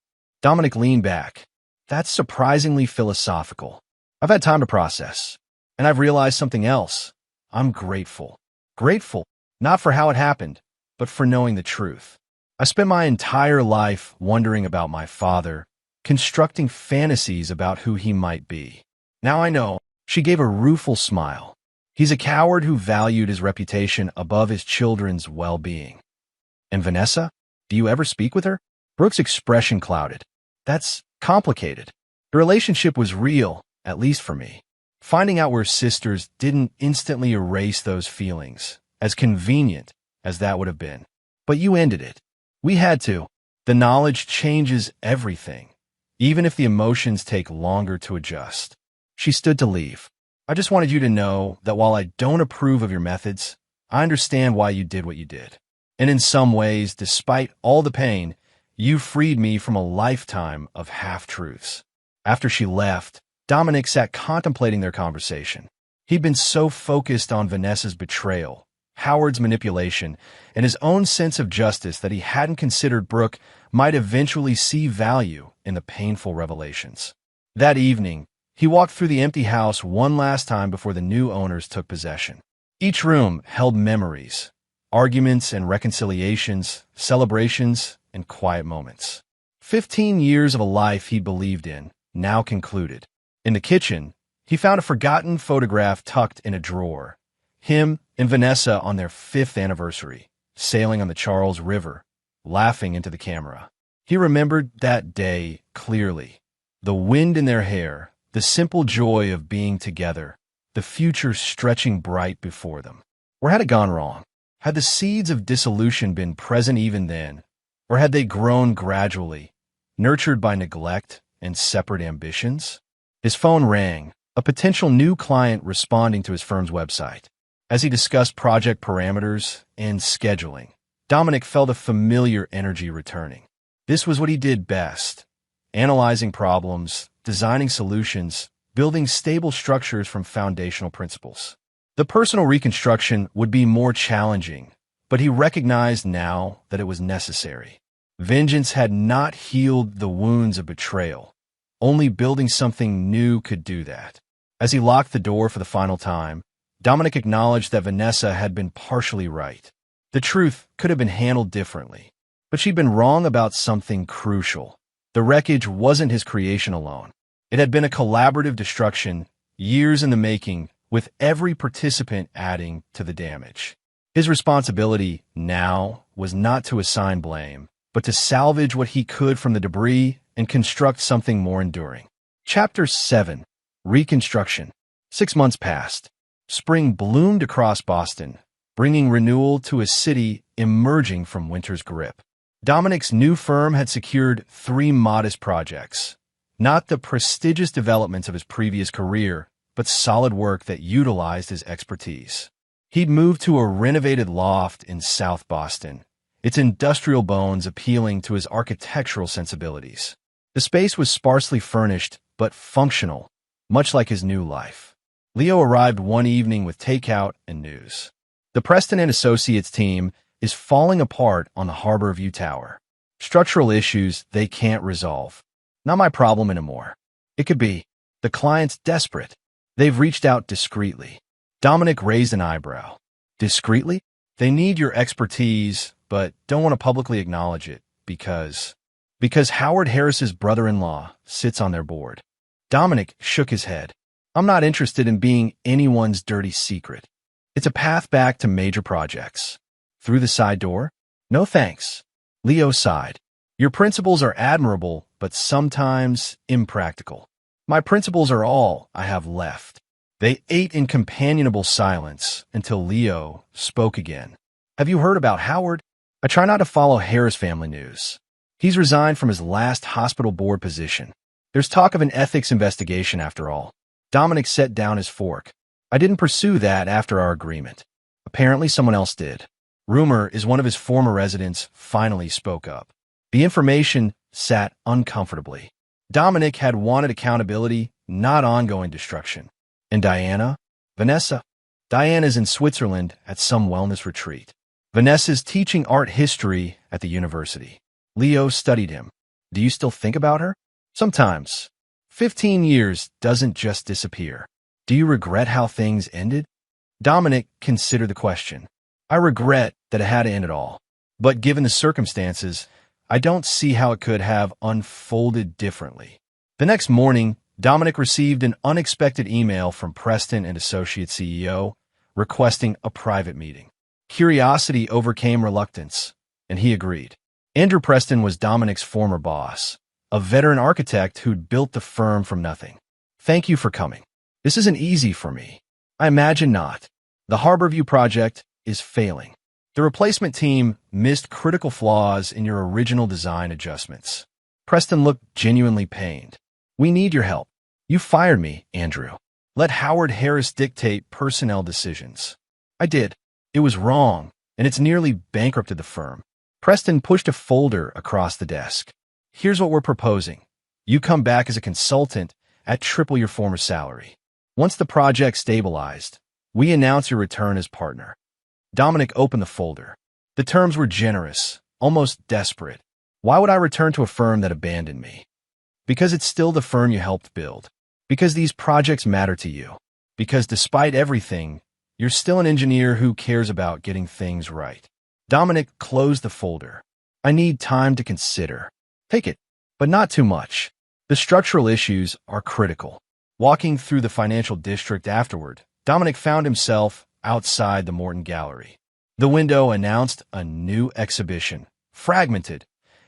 Dominic leaned back. That's surprisingly philosophical. I've had time to process. And I've realized something else. I'm grateful. Grateful, not for how it happened, but for knowing the truth. I spent my entire life wondering about my father, constructing fantasies about who he might be. Now I know. She gave a rueful smile. He's a coward who valued his reputation above his children's well-being. And Vanessa? Do you ever speak with her? Brooke's expression clouded. That's complicated. The relationship was real, at least for me. Finding out we're sisters didn't instantly erase those feelings, as convenient as that would have been. But you ended it. We had to. The knowledge changes everything, even if the emotions take longer to adjust. She stood to leave. I just wanted you to know that while I don't approve of your methods, I understand why you did what you did. And in some ways, despite all the pain, you freed me from a lifetime of half-truths. After she left, Dominic sat contemplating their conversation. He'd been so focused on Vanessa's betrayal, Howard's manipulation, and his own sense of justice that he hadn't considered Brooke might eventually see value in the painful revelations. That evening, he walked through the empty house one last time before the new owners took possession. Each room held memories, arguments and reconciliations, celebrations and quiet moments. 15 years of a life he believed in, now concluded. In the kitchen, he found a forgotten photograph tucked in a drawer. Him and Vanessa on their 5th anniversary, sailing on the Charles River, laughing into the camera. He remembered that day clearly. The wind in their hair, the simple joy of being together, the future stretching bright before them. Where had it gone wrong? Had the seeds of dissolution been present even then, or had they grown gradually, nurtured by neglect and separate ambitions? His phone rang, a potential new client responding to his firm's website. As he discussed project parameters and scheduling, Dominic felt a familiar energy returning. This was what he did best: analyzing problems, designing solutions, building stable structures from foundational principles. The personal reconstruction would be more challenging, but he recognized now that it was necessary. Vengeance had not healed the wounds of betrayal. Only building something new could do that. As he locked the door for the final time, Dominic acknowledged that Vanessa had been partially right. The truth could have been handled differently, but she'd been wrong about something crucial. The wreckage wasn't his creation alone. It had been a collaborative destruction, years in the making, with every participant adding to the damage. His responsibility now was not to assign blame, but to salvage what he could from the debris and construct something more enduring. Chapter 7. Reconstruction. 6 months passed. Spring bloomed across Boston, bringing renewal to a city emerging from winter's grip. Dominic's new firm had secured 3 modest projects, not the prestigious developments of his previous career, but solid work that utilized his expertise. He'd moved to a renovated loft in South Boston, its industrial bones appealing to his architectural sensibilities. The space was sparsely furnished, but functional, much like his new life. Leo arrived one evening with takeout and news. The Preston and Associates team is falling apart on the Harbor View Tower. Structural issues they can't resolve. Not my problem anymore. It could be. The client's desperate. They've reached out discreetly. Dominic raised an eyebrow. Discreetly? They need your expertise, but don't want to publicly acknowledge it because Howard Harris's brother-in-law sits on their board. Dominic shook his head. I'm not interested in being anyone's dirty secret. It's a path back to major projects. Through the side door? No thanks. Leo sighed. Your principles are admirable, but sometimes impractical. My principles are all I have left. They ate in companionable silence until Leo spoke again. Have you heard about Howard? I try not to follow Harris family news. He's resigned from his last hospital board position. There's talk of an ethics investigation after all. Dominic set down his fork. I didn't pursue that after our agreement. Apparently someone else did. Rumor is one of his former residents finally spoke up. The information sat uncomfortably. Dominic had wanted accountability, not ongoing destruction. And Diana? Vanessa? Diana's in Switzerland at some wellness retreat. Vanessa's teaching art history at the university. Leo studied him. Do you still think about her? Sometimes. 15 years doesn't just disappear. Do you regret how things ended? Dominic considered the question. I regret that it had to end at all. But given the circumstances, I don't see how it could have unfolded differently. The next morning, Dominic received an unexpected email from Preston and Associates CEO requesting a private meeting. Curiosity overcame reluctance, and he agreed. Andrew Preston was Dominic's former boss, a veteran architect who'd built the firm from nothing. Thank you for coming. This isn't easy for me. I imagine not. The Harborview project is failing. The replacement team missed critical flaws in your original design adjustments. Preston looked genuinely pained. We need your help. You fired me, Andrew. Let Howard Harris dictate personnel decisions. I did. It was wrong, and it's nearly bankrupted the firm. Preston pushed a folder across the desk. Here's what we're proposing. You come back as a consultant at triple your former salary. Once the project stabilized, we announce your return as partner. Dominic opened the folder. The terms were generous, almost desperate. Why would I return to a firm that abandoned me? Because it's still the firm you helped build. Because these projects matter to you. Because despite everything, you're still an engineer who cares about getting things right. Dominic closed the folder. I need time to consider. Take it, but not too much. The structural issues are critical. Walking through the financial district afterward, Dominic found himself outside the Morton Gallery. The window announced a new exhibition, fragmented,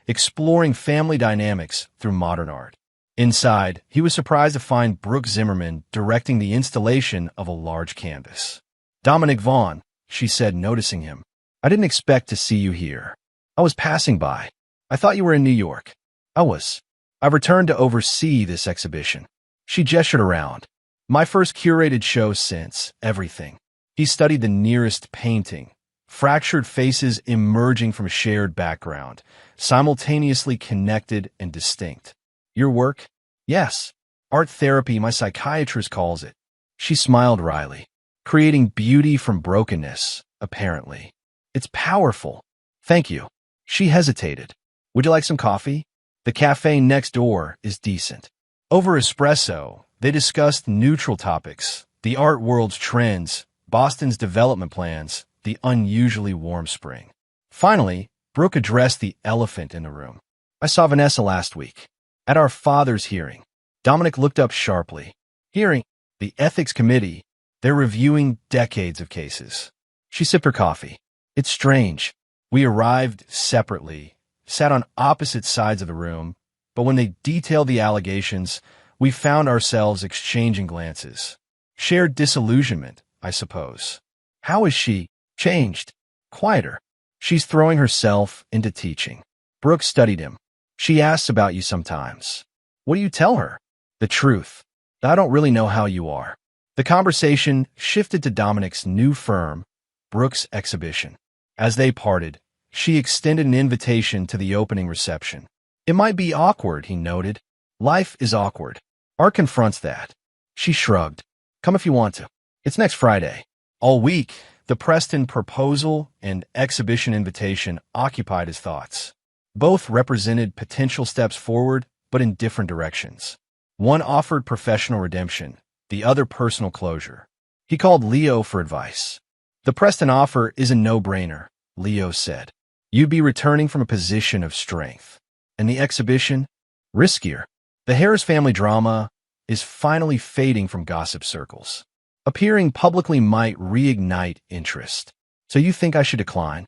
exploring family dynamics through modern art. Inside, he was surprised to find Brooke Zimmerman directing the installation of a large canvas. Dominic Vaughn, she said, noticing him. I didn't expect to see you here. I was passing by. I thought you were in New York. I was. I've returned to oversee this exhibition. She gestured around. My first curated show since everything. He studied the nearest painting, fractured faces emerging from a shared background, simultaneously connected and distinct. Your work? Yes. Art therapy, my psychiatrist calls it. She smiled wryly. Creating beauty from brokenness, apparently. It's powerful. Thank you. She hesitated. Would you like some coffee? The cafe next door is decent. Over espresso, they discussed neutral topics, the art world's trends, Boston's development plans, the unusually warm spring. Finally, Brooke addressed the elephant in the room. I saw Vanessa last week. At our father's hearing. Dominic looked up sharply. Hearing? The ethics committee. They're reviewing decades of cases. She sipped her coffee. It's strange. We arrived separately, sat on opposite sides of the room, but when they detailed the allegations, we found ourselves exchanging glances. Shared disillusionment, I suppose. How is she changed? Quieter. She's throwing herself into teaching. Brooke studied him. She asks about you sometimes. What do you tell her? The truth. I don't really know how you are. The conversation shifted to Dominic's new firm, Brooke's Exhibition. As they parted, she extended an invitation to the opening reception. It might be awkward, he noted. Life is awkward. Art confronts that. She shrugged. Come if you want to. It's next Friday. All week, the Preston proposal and exhibition invitation occupied his thoughts. Both represented potential steps forward, but in different directions. One offered professional redemption, the other personal closure. He called Leo for advice. The Preston offer is a no-brainer, Leo said. You'd be returning from a position of strength. And the exhibition? Riskier. The Harris family drama is finally fading from gossip circles. Appearing publicly might reignite interest. So you think I should decline?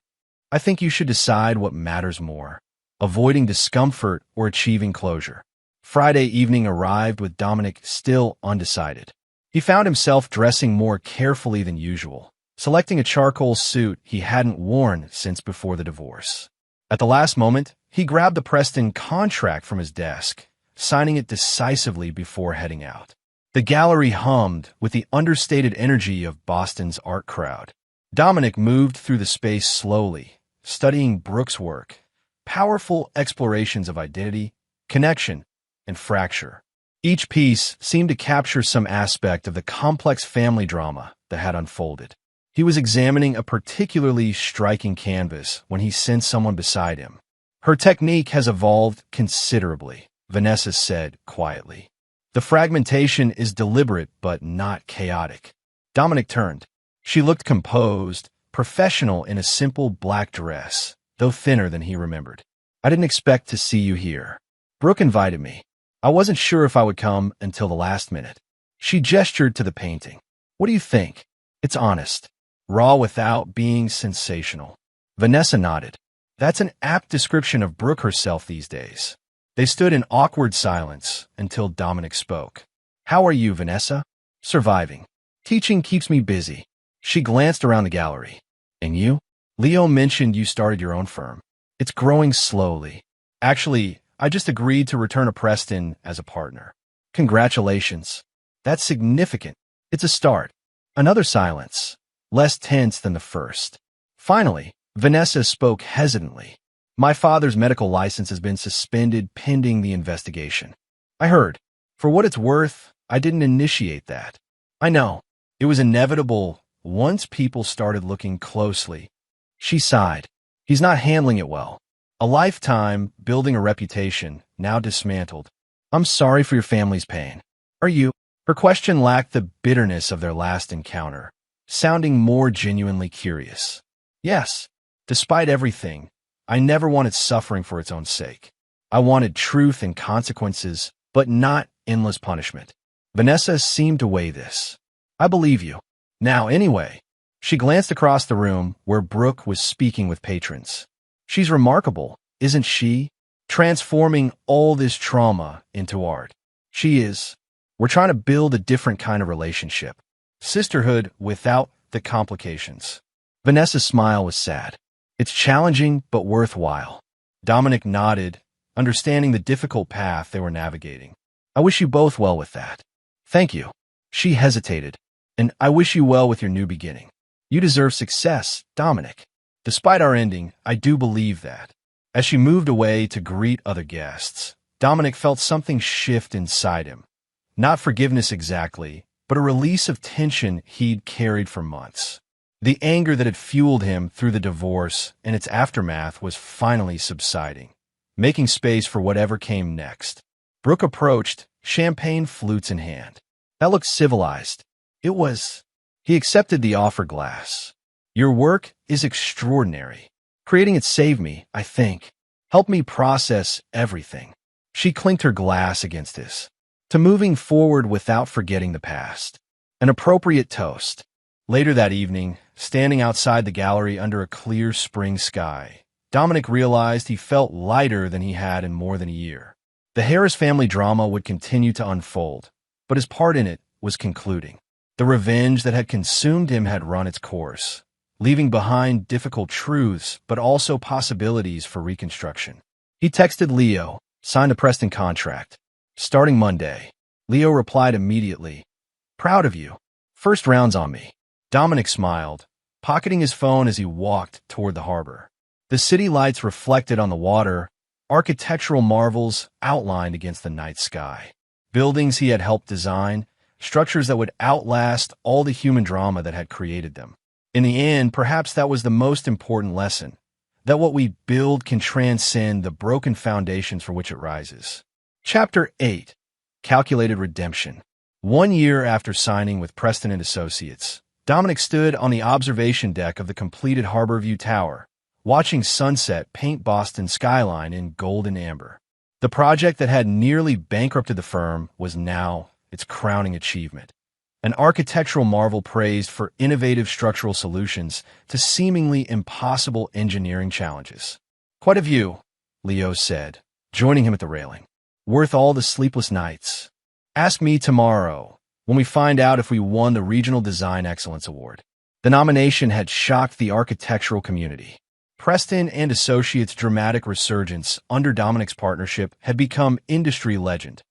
I think you should decide what matters more. Avoiding discomfort or achieving closure. Friday evening arrived with Dominic still undecided. He found himself dressing more carefully than usual, selecting a charcoal suit he hadn't worn since before the divorce. At the last moment, he grabbed the Preston contract from his desk, signing it decisively before heading out. The gallery hummed with the understated energy of Boston's art crowd. Dominic moved through the space slowly, studying Brooke's work, powerful explorations of identity, connection, and fracture. Each piece seemed to capture some aspect of the complex family drama that had unfolded. He was examining a particularly striking canvas when he sensed someone beside him. Her technique has evolved considerably, Vanessa said quietly. The fragmentation is deliberate but not chaotic. Dominic turned. She looked composed, professional in a simple black dress, though thinner than he remembered. I didn't expect to see you here. Brooke invited me. I wasn't sure if I would come until the last minute. She gestured to the painting. What do you think? It's honest. Raw without being sensational. Vanessa nodded. That's an apt description of Brooke herself these days. They stood in awkward silence until Dominic spoke. How are you, Vanessa? Surviving. Teaching keeps me busy. She glanced around the gallery. And you? Leo mentioned you started your own firm. It's growing slowly. Actually, I just agreed to return to Preston as a partner. Congratulations. That's significant. It's a start. Another silence, less tense than the first. Finally, Vanessa spoke hesitantly. My father's medical license has been suspended pending the investigation. I heard. For what it's worth, I didn't initiate that. I know. It was inevitable once people started looking closely. She sighed. He's not handling it well. A lifetime building a reputation, now dismantled. I'm sorry for your family's pain. Are you? Her question lacked the bitterness of their last encounter, sounding more genuinely curious. Yes. Despite everything, I never wanted suffering for its own sake. I wanted truth and consequences, but not endless punishment. Vanessa seemed to weigh this. I believe you. Now, anyway. She glanced across the room where Brooke was speaking with patrons. She's remarkable, isn't she? Transforming all this trauma into art. She is. We're trying to build a different kind of relationship. Sisterhood without the complications. Vanessa's smile was sad. It's challenging, but worthwhile. Dominic nodded, understanding the difficult path they were navigating. I wish you both well with that. Thank you. She hesitated. And I wish you well with your new beginning. You deserve success, Dominic. Despite our ending, I do believe that. As she moved away to greet other guests, Dominic felt something shift inside him. Not forgiveness exactly, but a release of tension he'd carried for months. The anger that had fueled him through the divorce and its aftermath was finally subsiding, making space for whatever came next. Brooke approached, champagne flutes in hand. That looked civilized. It was. He accepted the offer glass. Your work is extraordinary. Creating it saved me, I think. Helped me process everything. She clinked her glass against his. To moving forward without forgetting the past. An appropriate toast. Later that evening, standing outside the gallery under a clear spring sky, Dominic realized he felt lighter than he had in more than a year. The Harris family drama would continue to unfold, but his part in it was concluding. The revenge that had consumed him had run its course, leaving behind difficult truths, but also possibilities for reconstruction. He texted Leo, signed a Preston contract. Starting Monday. Leo replied immediately. Proud of you. First round's on me. Dominic smiled, pocketing his phone as he walked toward the harbor. The city lights reflected on the water, architectural marvels outlined against the night sky. Buildings he had helped design, structures that would outlast all the human drama that had created them. In the end, perhaps that was the most important lesson, that what we build can transcend the broken foundations for which it rises. Chapter 8. Calculated Redemption. 1 year after signing with Preston & Associates, Dominic stood on the observation deck of the completed Harborview Tower, watching sunset paint Boston's skyline in gold and amber. The project that had nearly bankrupted the firm was now its crowning achievement. An architectural marvel praised for innovative structural solutions to seemingly impossible engineering challenges. Quite a view, Leo said, joining him at the railing. Worth all the sleepless nights. Ask me tomorrow, when we find out if we won the Regional Design Excellence Award. The nomination had shocked the architectural community. Preston & Associates' dramatic resurgence under Dominic's partnership had become industry legend,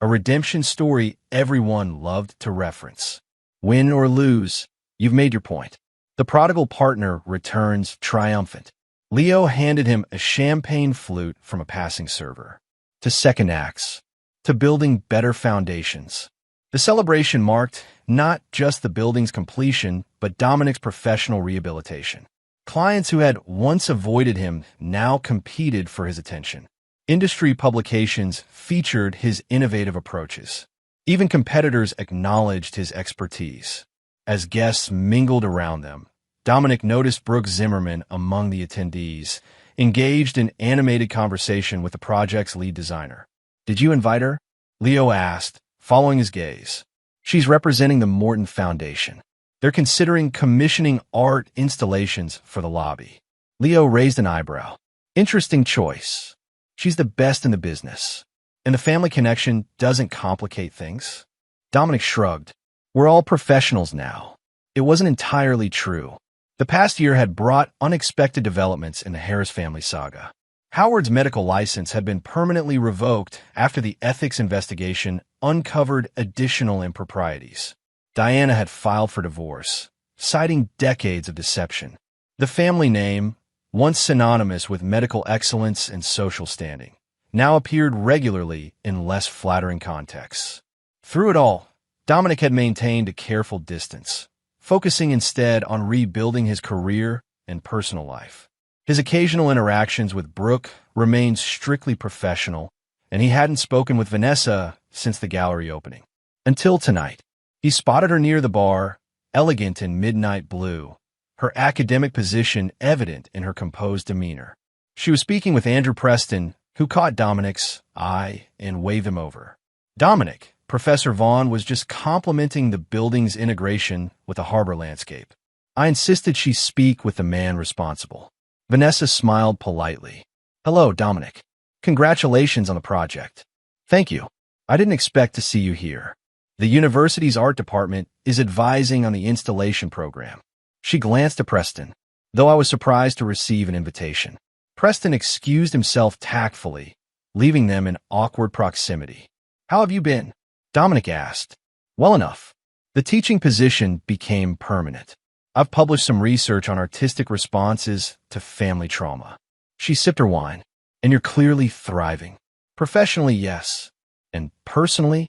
a redemption story everyone loved to reference. Win or lose, you've made your point. The prodigal partner returns triumphant. Leo handed him a champagne flute from a passing server. To second acts, to building better foundations. The celebration marked not just the building's completion, but Dominic's professional rehabilitation. Clients who had once avoided him now competed for his attention. Industry publications featured his innovative approaches. Even competitors acknowledged his expertise. As guests mingled around them, Dominic noticed Brooke Zimmerman among the attendees, engaged in animated conversation with the project's lead designer. Did you invite her? Leo asked, following his gaze. She's representing the Morton Foundation. They're considering commissioning art installations for the lobby. Leo raised an eyebrow. Interesting choice. She's the best in the business. And the family connection doesn't complicate things. Dominic shrugged. We're all professionals now. It wasn't entirely true. The past year had brought unexpected developments in the Harris family saga. Howard's medical license had been permanently revoked after the ethics investigation uncovered additional improprieties. Diana had filed for divorce, citing decades of deception. The family name, once synonymous with medical excellence and social standing, now appeared regularly in less flattering contexts. Through it all, Dominic had maintained a careful distance, focusing instead on rebuilding his career and personal life. His occasional interactions with Brooke remained strictly professional, and he hadn't spoken with Vanessa since the gallery opening. Until tonight, he spotted her near the bar, elegant in midnight blue, her academic position evident in her composed demeanor. She was speaking with Andrew Preston, who caught Dominic's eye and waved him over. Dominic, Professor Vaughn was just complimenting the building's integration with the harbor landscape. I insisted she speak with the man responsible. Vanessa smiled politely. Hello, Dominic. Congratulations on the project. Thank you. I didn't expect to see you here. The university's art department is advising on the installation program. She glanced at Preston. though I was surprised to receive an invitation. Preston excused himself tactfully, leaving them in awkward proximity. "How have you been?" Dominic asked. "Well enough." The teaching position became permanent. "I've published some research on artistic responses to family trauma." She sipped her wine. "And you're clearly thriving." "Professionally, yes. And personally?"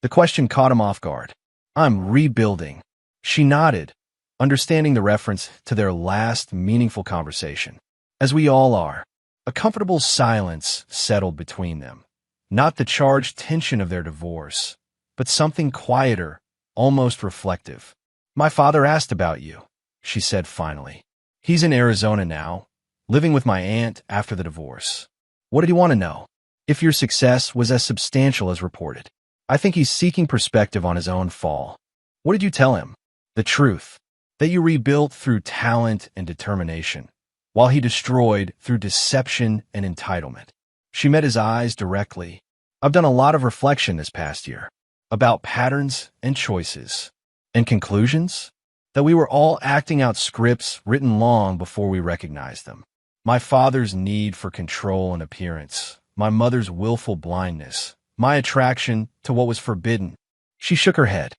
The question caught him off guard. "I'm rebuilding." She nodded, understanding the reference to their last meaningful conversation. As we all are. A comfortable silence settled between them. Not the charged tension of their divorce, but something quieter, almost reflective. "My father asked about you," she said finally. "He's in Arizona now, living with my aunt after the divorce." "What did he want to know?" "If your success was as substantial as reported." "I think he's seeking perspective on his own fall." "What did you tell him?" "The truth. That you rebuilt through talent and determination, while he destroyed through deception and entitlement." She met his eyes directly. "I've done a lot of reflection this past year about patterns and choices. And conclusions? That we were all acting out scripts written long before we recognized them. My father's need for control and appearance, my mother's willful blindness, my attraction to what was forbidden." She shook her head.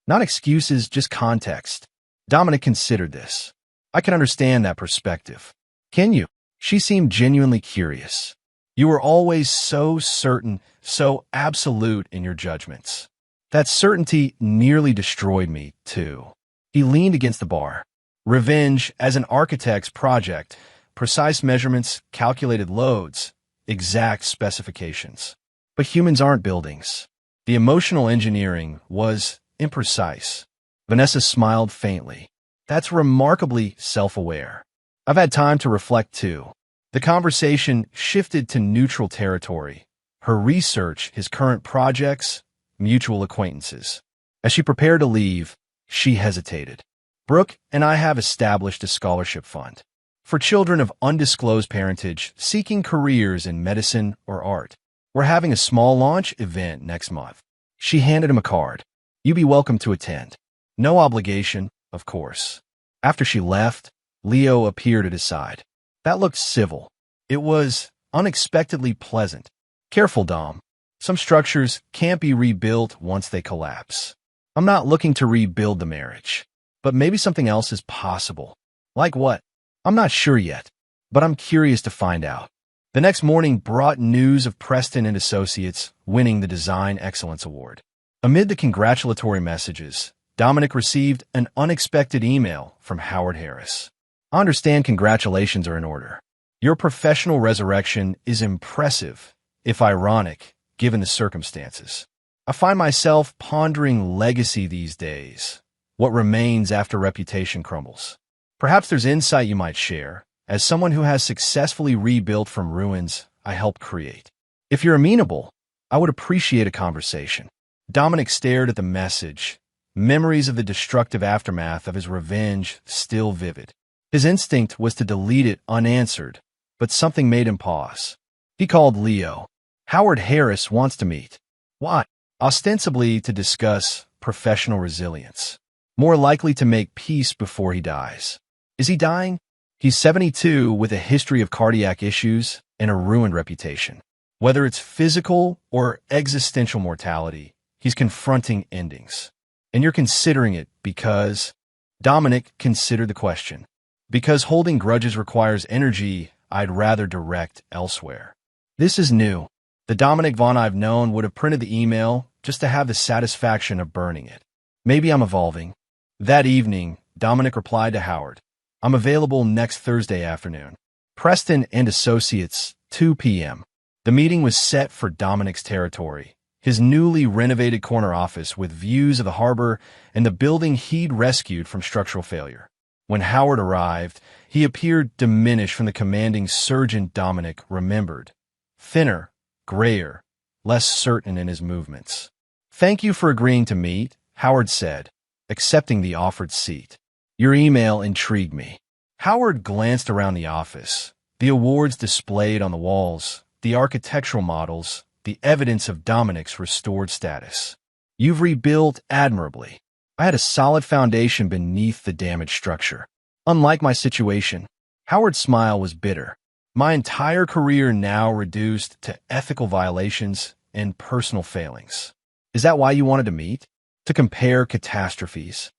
"Not excuses, just context." Dominic considered this. "I can understand that perspective." "Can you?" She seemed genuinely curious. "You were always so certain, so absolute in your judgments." "That certainty nearly destroyed me, too." He leaned against the bar. "Revenge as an architect's project, precise measurements, calculated loads, exact specifications. But humans aren't buildings." The emotional engineering was imprecise. Vanessa smiled faintly. "That's remarkably self-aware." "I've had time to reflect, too." The conversation shifted to neutral territory. Her research, his current projects, mutual acquaintances. As she prepared to leave, she hesitated. "Brooke and I have established a scholarship fund for children of undisclosed parentage seeking careers in medicine or art. We're having a small launch event next month." She handed him a card. "You'd be welcome to attend. No obligation, of course." After she left, Leo appeared at his side. That looked civil. It was unexpectedly pleasant. "Careful, Dom. Some structures can't be rebuilt once they collapse. I'm not looking to rebuild the marriage, but maybe something else is possible." "Like what?" "I'm not sure yet, but I'm curious to find out." The next morning brought news of Preston and Associates winning the Design Excellence Award. Amid the congratulatory messages, Dominic received an unexpected email from Howard Harris. "I understand congratulations are in order. Your professional resurrection is impressive, if ironic, given the circumstances. I find myself pondering legacy these days, what remains after reputation crumbles. Perhaps there's insight you might share, as someone who has successfully rebuilt from ruins I helped create. If you're amenable, I would appreciate a conversation." Dominic stared at the message, memories of the destructive aftermath of his revenge still vivid. His instinct was to delete it unanswered, but something made him pause. He called Leo. "Howard Harris wants to meet." "Why?" "Ostensibly to discuss professional resilience. More likely to make peace before he dies." "Is he dying?" "He's 72 with a history of cardiac issues and a ruined reputation. Whether it's physical or existential mortality, he's confronting endings. And you're considering it because—" Dominic considered the question. "Because holding grudges requires energy I'd rather direct elsewhere." This is new. The Dominic Vaughn I've known would have printed the email just to have the satisfaction of burning it. "Maybe I'm evolving." That evening, Dominic replied to Howard. "I'm available next Thursday afternoon. Preston and Associates, 2 p.m. The meeting was set for Dominic's territory, his newly renovated corner office with views of the harbor and the building he'd rescued from structural failure. When Howard arrived, he appeared diminished from the commanding surgeon Dominic remembered. Thinner, grayer, less certain in his movements. "Thank you for agreeing to meet," Howard said, accepting the offered seat. "Your email intrigued me." Howard glanced around the office, the awards displayed on the walls, the architectural models, the evidence of Dominic's restored status. "You've rebuilt admirably. I had a solid foundation beneath the damaged structure." Unlike my situation, Howard's smile was bitter. My entire career now reduced to ethical violations and personal failings. Is that why you wanted to meet? To compare catastrophes?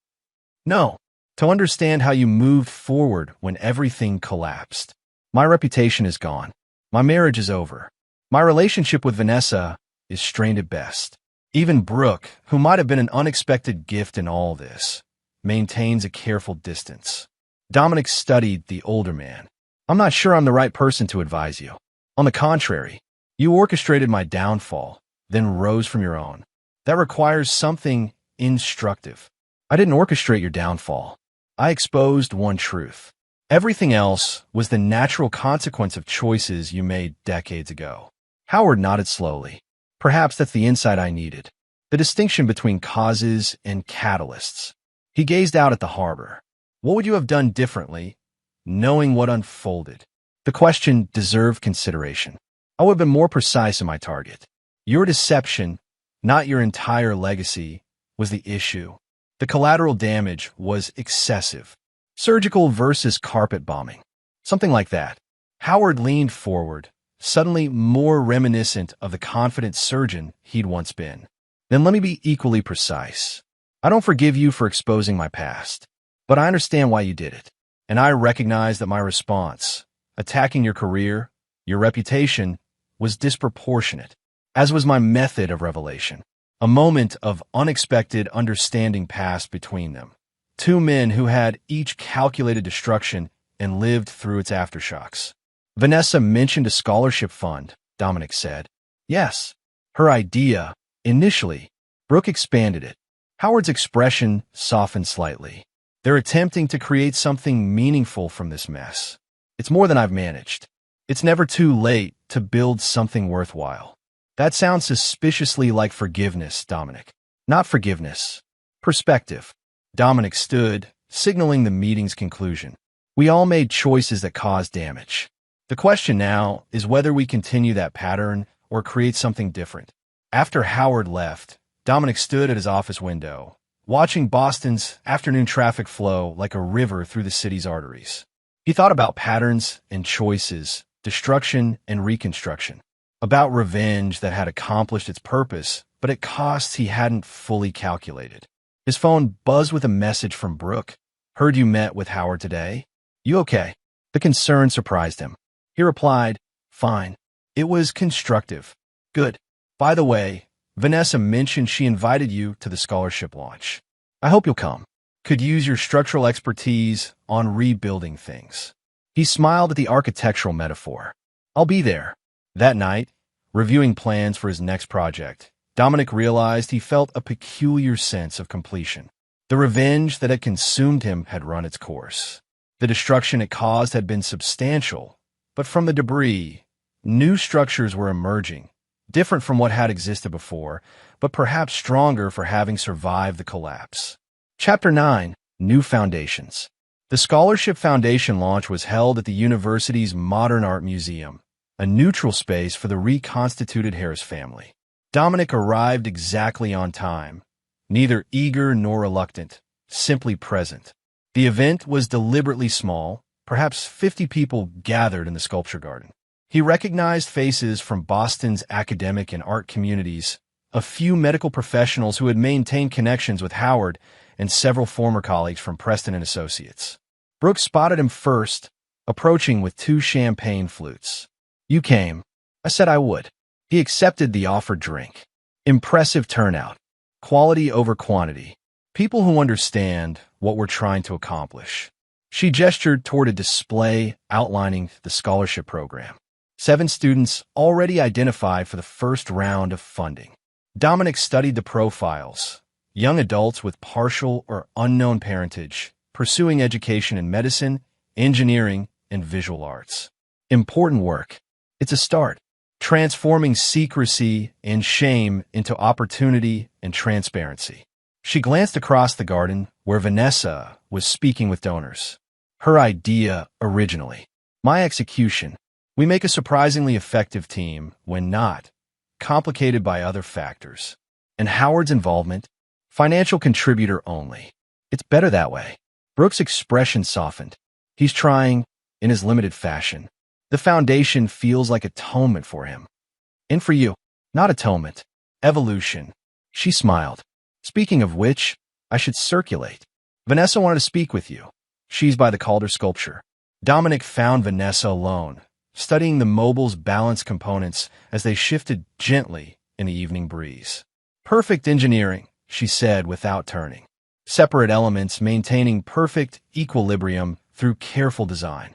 No, to understand how you moved forward when everything collapsed. My reputation is gone. My marriage is over. My relationship with Vanessa is strained at best. Even Brooke, who might have been an unexpected gift in all this, maintains a careful distance. Dominic studied the older man. I'm not sure I'm the right person to advise you. On the contrary, you orchestrated my downfall, then rose from your own. That requires something instructive. I didn't orchestrate your downfall. I exposed one truth. Everything else was the natural consequence of choices you made decades ago. Howard nodded slowly. Perhaps that's the insight I needed. The distinction between causes and catalysts. He gazed out at the harbor. What would you have done differently, knowing what unfolded? The question deserved consideration. I would have been more precise in my target. Your deception, not your entire legacy, was the issue. The collateral damage was excessive. Surgical versus carpet bombing. Something like that. Howard leaned forward, suddenly more reminiscent of the confident surgeon he'd once been. Then let me be equally precise. I don't forgive you for exposing my past, but I understand why you did it. And I recognize that my response, attacking your career, your reputation, was disproportionate, as was my method of revelation. A moment of unexpected understanding passed between them. Two men who had each calculated destruction and lived through its aftershocks. Vanessa mentioned a scholarship fund, Dominic said. Yes, her idea, initially. Brooke expanded it. Howard's expression softened slightly. They're attempting to create something meaningful from this mess. It's more than I've managed. It's never too late to build something worthwhile. That sounds suspiciously like forgiveness, Dominic. Not forgiveness. Perspective. Dominic stood, signaling the meeting's conclusion. We all made choices that caused damage. The question now is whether we continue that pattern or create something different. After Howard left, Dominic stood at his office window, watching Boston's afternoon traffic flow like a river through the city's arteries. He thought about patterns and choices, destruction and reconstruction, about revenge that had accomplished its purpose, but at costs he hadn't fully calculated. His phone buzzed with a message from Brooke. Heard you met with Howard today? You okay? The concern surprised him. He replied, fine. It was constructive. Good. By the way, Vanessa mentioned she invited you to the scholarship launch. I hope you'll come. Could use your structural expertise on rebuilding things. He smiled at the architectural metaphor. I'll be there. That night, reviewing plans for his next project, Dominic realized he felt a peculiar sense of completion. The revenge that had consumed him had run its course. The destruction it caused had been substantial, but from the debris, new structures were emerging, different from what had existed before, but perhaps stronger for having survived the collapse. Chapter 9. New Foundations. The Scholarship Foundation launch was held at the university's Modern Art Museum, a neutral space for the reconstituted Harris family. Dominic arrived exactly on time, neither eager nor reluctant, simply present. The event was deliberately small, perhaps 50 people gathered in the sculpture garden. He recognized faces from Boston's academic and art communities, a few medical professionals who had maintained connections with Howard, and several former colleagues from Preston and Associates. Brooke spotted him first, approaching with 2 champagne flutes. You came. I said I would. He accepted the offered drink. Impressive turnout. Quality over quantity. People who understand what we're trying to accomplish. She gestured toward a display outlining the scholarship program. 7 students already identified for the first round of funding. Dominic studied the profiles. Young adults with partial or unknown parentage, pursuing education in medicine, engineering, and visual arts. Important work. It's a start. Transforming secrecy and shame into opportunity and transparency. She glanced across the garden where Vanessa was speaking with donors. Her idea originally. My execution. We make a surprisingly effective team when not complicated by other factors. And Howard's involvement? Financial contributor only. It's better that way. Brooks' expression softened. He's trying, in his limited fashion. The foundation feels like atonement for him. And for you, not atonement, evolution. She smiled. Speaking of which, I should circulate. Vanessa wanted to speak with you. She's by the Calder sculpture. Dominic found Vanessa alone, studying the mobile's balanced components as they shifted gently in the evening breeze. Perfect engineering, she said without turning. Separate elements maintaining perfect equilibrium through careful design.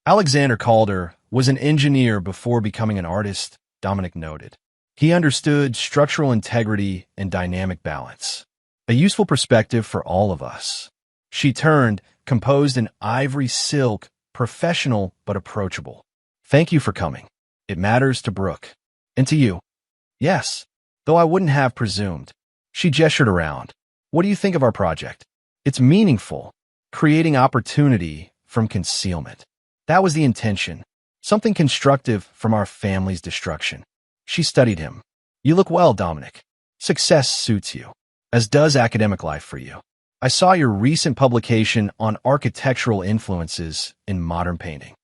Alexander Calder was an engineer before becoming an artist, Dominic noted. He understood structural integrity and dynamic balance. A useful perspective for all of us. She turned, composed in ivory silk, professional but approachable. Thank you for coming. It matters to Brooke. And to you. Yes, though I wouldn't have presumed. She gestured around. What do you think of our project? It's meaningful, creating opportunity from concealment. That was the intention. Something constructive from our family's destruction. She studied him. You look well, Dominic. Success suits you, as does academic life for you. I saw your recent publication on architectural influences in modern painting.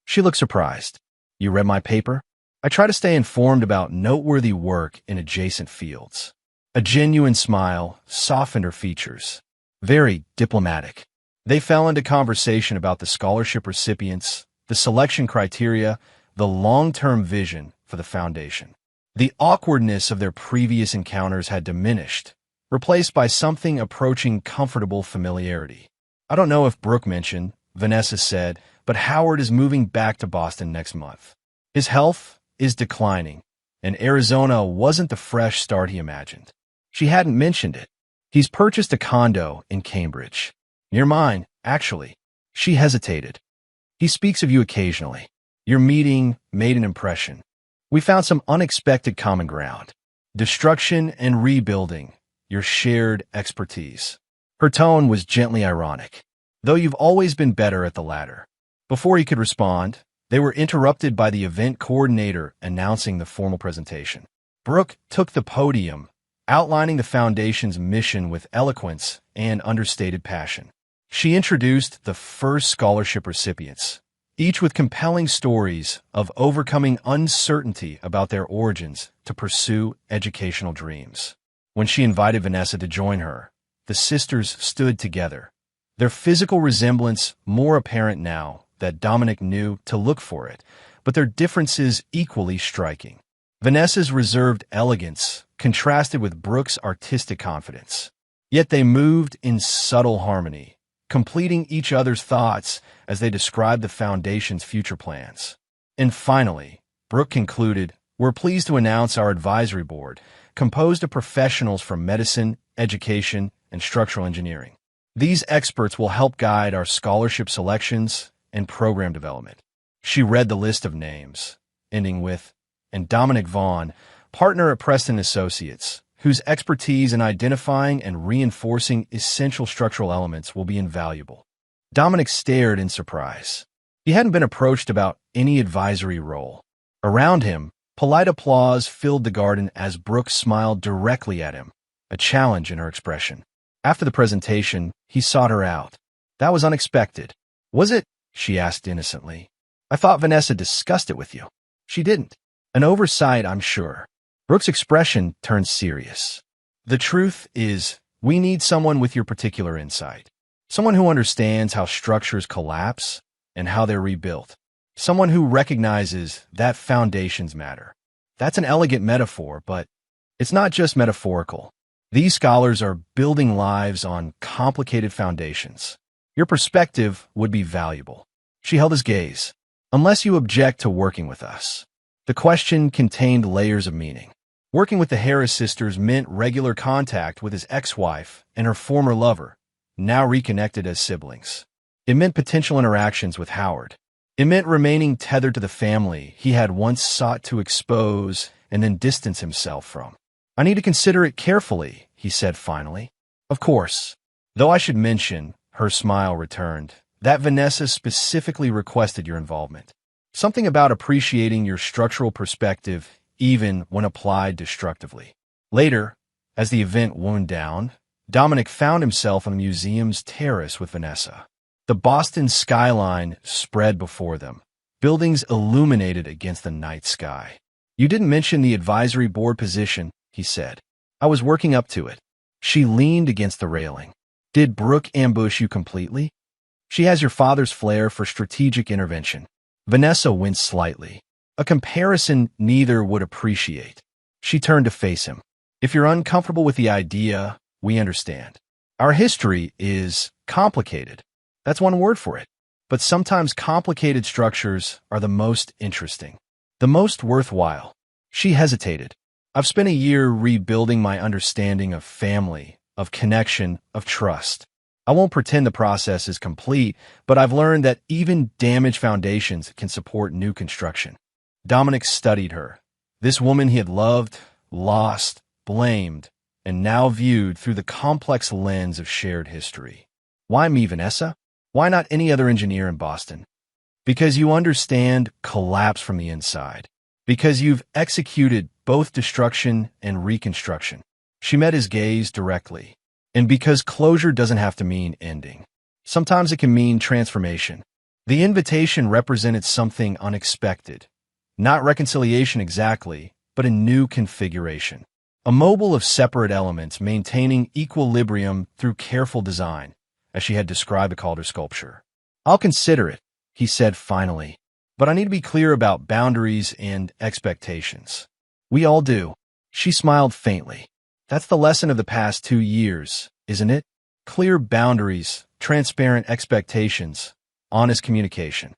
She looked surprised. You read my paper? I try to stay informed about noteworthy work in adjacent fields. A genuine smile softened her features. Very diplomatic. They fell into conversation about the scholarship recipients, the selection criteria, the long-term vision for the foundation. The awkwardness of their previous encounters had diminished, replaced by something approaching comfortable familiarity. I don't know if Brooke mentioned, Vanessa said, but Howard is moving back to Boston next month. His health is declining, and Arizona wasn't the fresh start he imagined. She hadn't mentioned it. He's purchased a condo in Cambridge. Near mine, actually. She hesitated. He speaks of you occasionally. Your meeting made an impression. We found some unexpected common ground. Destruction and rebuilding, your shared expertise. Her tone was gently ironic, though you've always been better at the latter. Before he could respond, they were interrupted by the event coordinator announcing the formal presentation. Brooke took the podium, outlining the foundation's mission with eloquence and understated passion. She introduced the first scholarship recipients, each with compelling stories of overcoming uncertainty about their origins to pursue educational dreams. When she invited Vanessa to join her, the sisters stood together, their physical resemblance more apparent now that Dominic knew to look for it, but their differences equally striking. Vanessa's reserved elegance contrasted with Brooke's artistic confidence. Yet they moved in subtle harmony, completing each other's thoughts as they described the foundation's future plans. And finally, Brooke concluded, we're pleased to announce our advisory board, composed of professionals from medicine, education, and structural engineering. These experts will help guide our scholarship selections and program development. She read the list of names, ending with, and Dominic Vaughn, partner at Preston Associates, whose expertise in identifying and reinforcing essential structural elements will be invaluable. Dominic stared in surprise. He hadn't been approached about any advisory role. Around him, polite applause filled the garden as Brooke smiled directly at him, a challenge in her expression. After the presentation, he sought her out. That was unexpected. Was it? She asked innocently. I thought Vanessa discussed it with you. She didn't. An oversight, I'm sure. Brooke's expression turned serious. The truth is, we need someone with your particular insight. Someone who understands how structures collapse and how they're rebuilt. Someone who recognizes that foundations matter. That's an elegant metaphor, but it's not just metaphorical. These scholars are building lives on complicated foundations. Your perspective would be valuable. She held his gaze. Unless you object to working with us. The question contained layers of meaning. Working with the Harris sisters meant regular contact with his ex-wife and her former lover, now reconnected as siblings. It meant potential interactions with Howard. It meant remaining tethered to the family he had once sought to expose and then distance himself from. I need to consider it carefully, he said finally. Of course. Though I should mention, her smile returned, that Vanessa specifically requested your involvement. Something about appreciating your structural perspective even when applied destructively. Later, as the event wound down, Dominic found himself on the museum's terrace with Vanessa. The Boston skyline spread before them, buildings illuminated against the night sky. "You didn't mention the advisory board position," he said. "I was working up to it." She leaned against the railing. "Did Brooke ambush you completely?" "She has your father's flair for strategic intervention." Vanessa winced slightly, a comparison neither would appreciate. She turned to face him. "If you're uncomfortable with the idea, we understand. Our history is complicated. That's one word for it. But sometimes complicated structures are the most interesting, the most worthwhile." She hesitated. "I've spent a year rebuilding my understanding of family, of connection, of trust. I won't pretend the process is complete, but I've learned that even damaged foundations can support new construction." Dominic studied her. This woman he had loved, lost, blamed, and now viewed through the complex lens of shared history. "Why me, Vanessa? Why not any other engineer in Boston?" "Because you understand collapse from the inside. Because you've executed both destruction and reconstruction." She met his gaze directly. "And because closure doesn't have to mean ending. Sometimes it can mean transformation." The invitation represented something unexpected. Not reconciliation exactly, but a new configuration. A mobile of separate elements maintaining equilibrium through careful design, as she had described the Calder sculpture. "I'll consider it," he said finally. "But I need to be clear about boundaries and expectations." "We all do." She smiled faintly. "That's the lesson of the past 2 years, isn't it? Clear boundaries, transparent expectations, honest communication."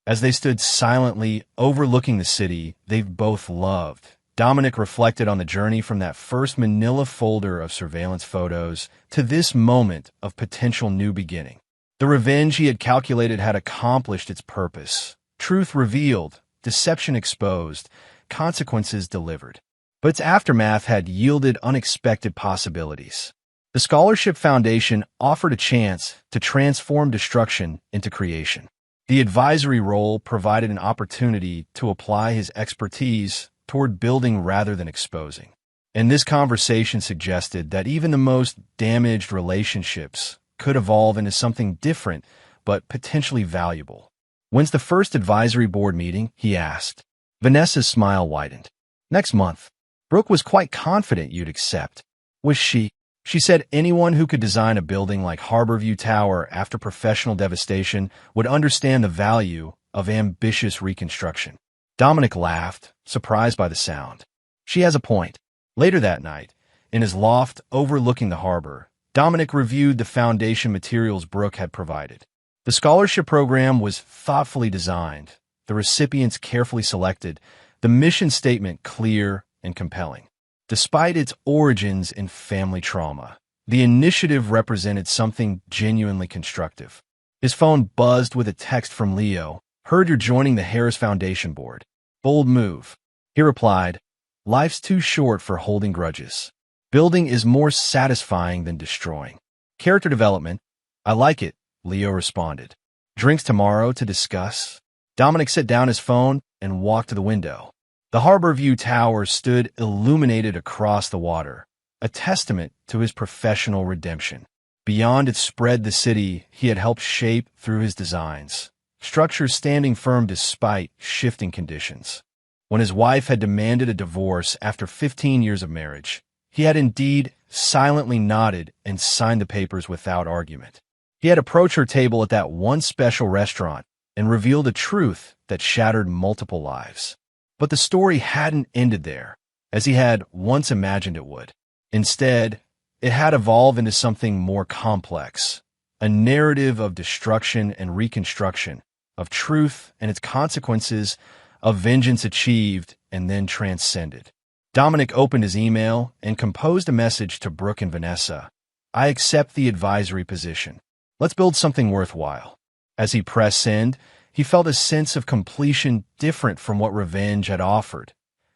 As they stood silently overlooking the city they've both loved, Dominic reflected on the journey from that first manila folder of surveillance photos to this moment of potential new beginning. The revenge he had calculated had accomplished its purpose. Truth revealed, deception exposed, consequences delivered. But its aftermath had yielded unexpected possibilities. The Scholarship Foundation offered a chance to transform destruction into creation. The advisory role provided an opportunity to apply his expertise toward building rather than exposing. And this conversation suggested that even the most damaged relationships could evolve into something different but potentially valuable. "When's the first advisory board meeting?" he asked. Vanessa's smile widened. "Next month." "Brooke was quite confident you'd accept." "Was she?" "She said anyone who could design a building like Harborview Tower after professional devastation would understand the value of ambitious reconstruction." Dominic laughed, surprised by the sound. She has a point. Later that night, in his loft overlooking the harbor, Dominic reviewed the foundation materials Brooke had provided. The scholarship program was thoughtfully designed, the recipients carefully selected, the mission statement clear and compelling. Despite its origins in family trauma, the initiative represented something genuinely constructive. His phone buzzed with a text from Leo. "Heard you're joining the Harris Foundation board. Bold move." He replied, "Life's too short for holding grudges. Building is more satisfying than destroying." "Character development. I like it," Leo responded. "Drinks tomorrow to discuss." Dominic set down his phone and walked to the window. The Harborview Tower stood illuminated across the water, a testament to his professional redemption. Beyond it spread the city he had helped shape through his designs, structures standing firm despite shifting conditions. When his wife had demanded a divorce after 15 years of marriage, he had indeed silently nodded and signed the papers without argument. He had approached her table at that one special restaurant and revealed a truth that shattered multiple lives. But the story hadn't ended there, as he had once imagined it would. Instead, it had evolved into something more complex, a narrative of destruction and reconstruction, of truth and its consequences, of vengeance achieved and then transcended. Dominic opened his email and composed a message to Brooke and Vanessa. "I accept the advisory position. Let's build something worthwhile." As he pressed send, he felt a sense of completion different from what revenge had offered.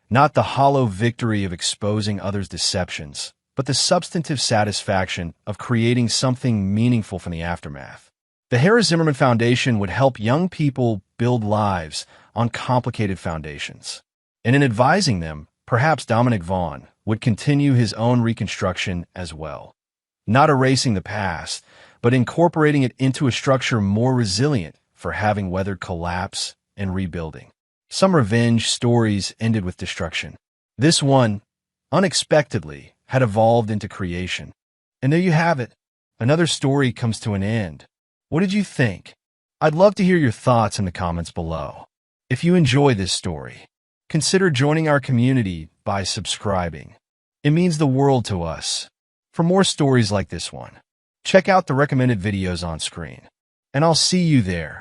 Not the hollow victory of exposing others' deceptions, but the substantive satisfaction of creating something meaningful from the aftermath. The Harris Zimmerman Foundation would help young people build lives on complicated foundations. And in advising them, perhaps Dominic Vaughn would continue his own reconstruction as well. not erasing the past, but incorporating it into a structure more resilient for having weathered collapse and rebuilding. Some revenge stories ended with destruction. This one, unexpectedly, had evolved into creation. And there you have it. Another story comes to an end. What did you think? I'd love to hear your thoughts in the comments below. If you enjoy this story, consider joining our community by subscribing. It means the world to us. For more stories like this one, check out the recommended videos on screen. And I'll see you there.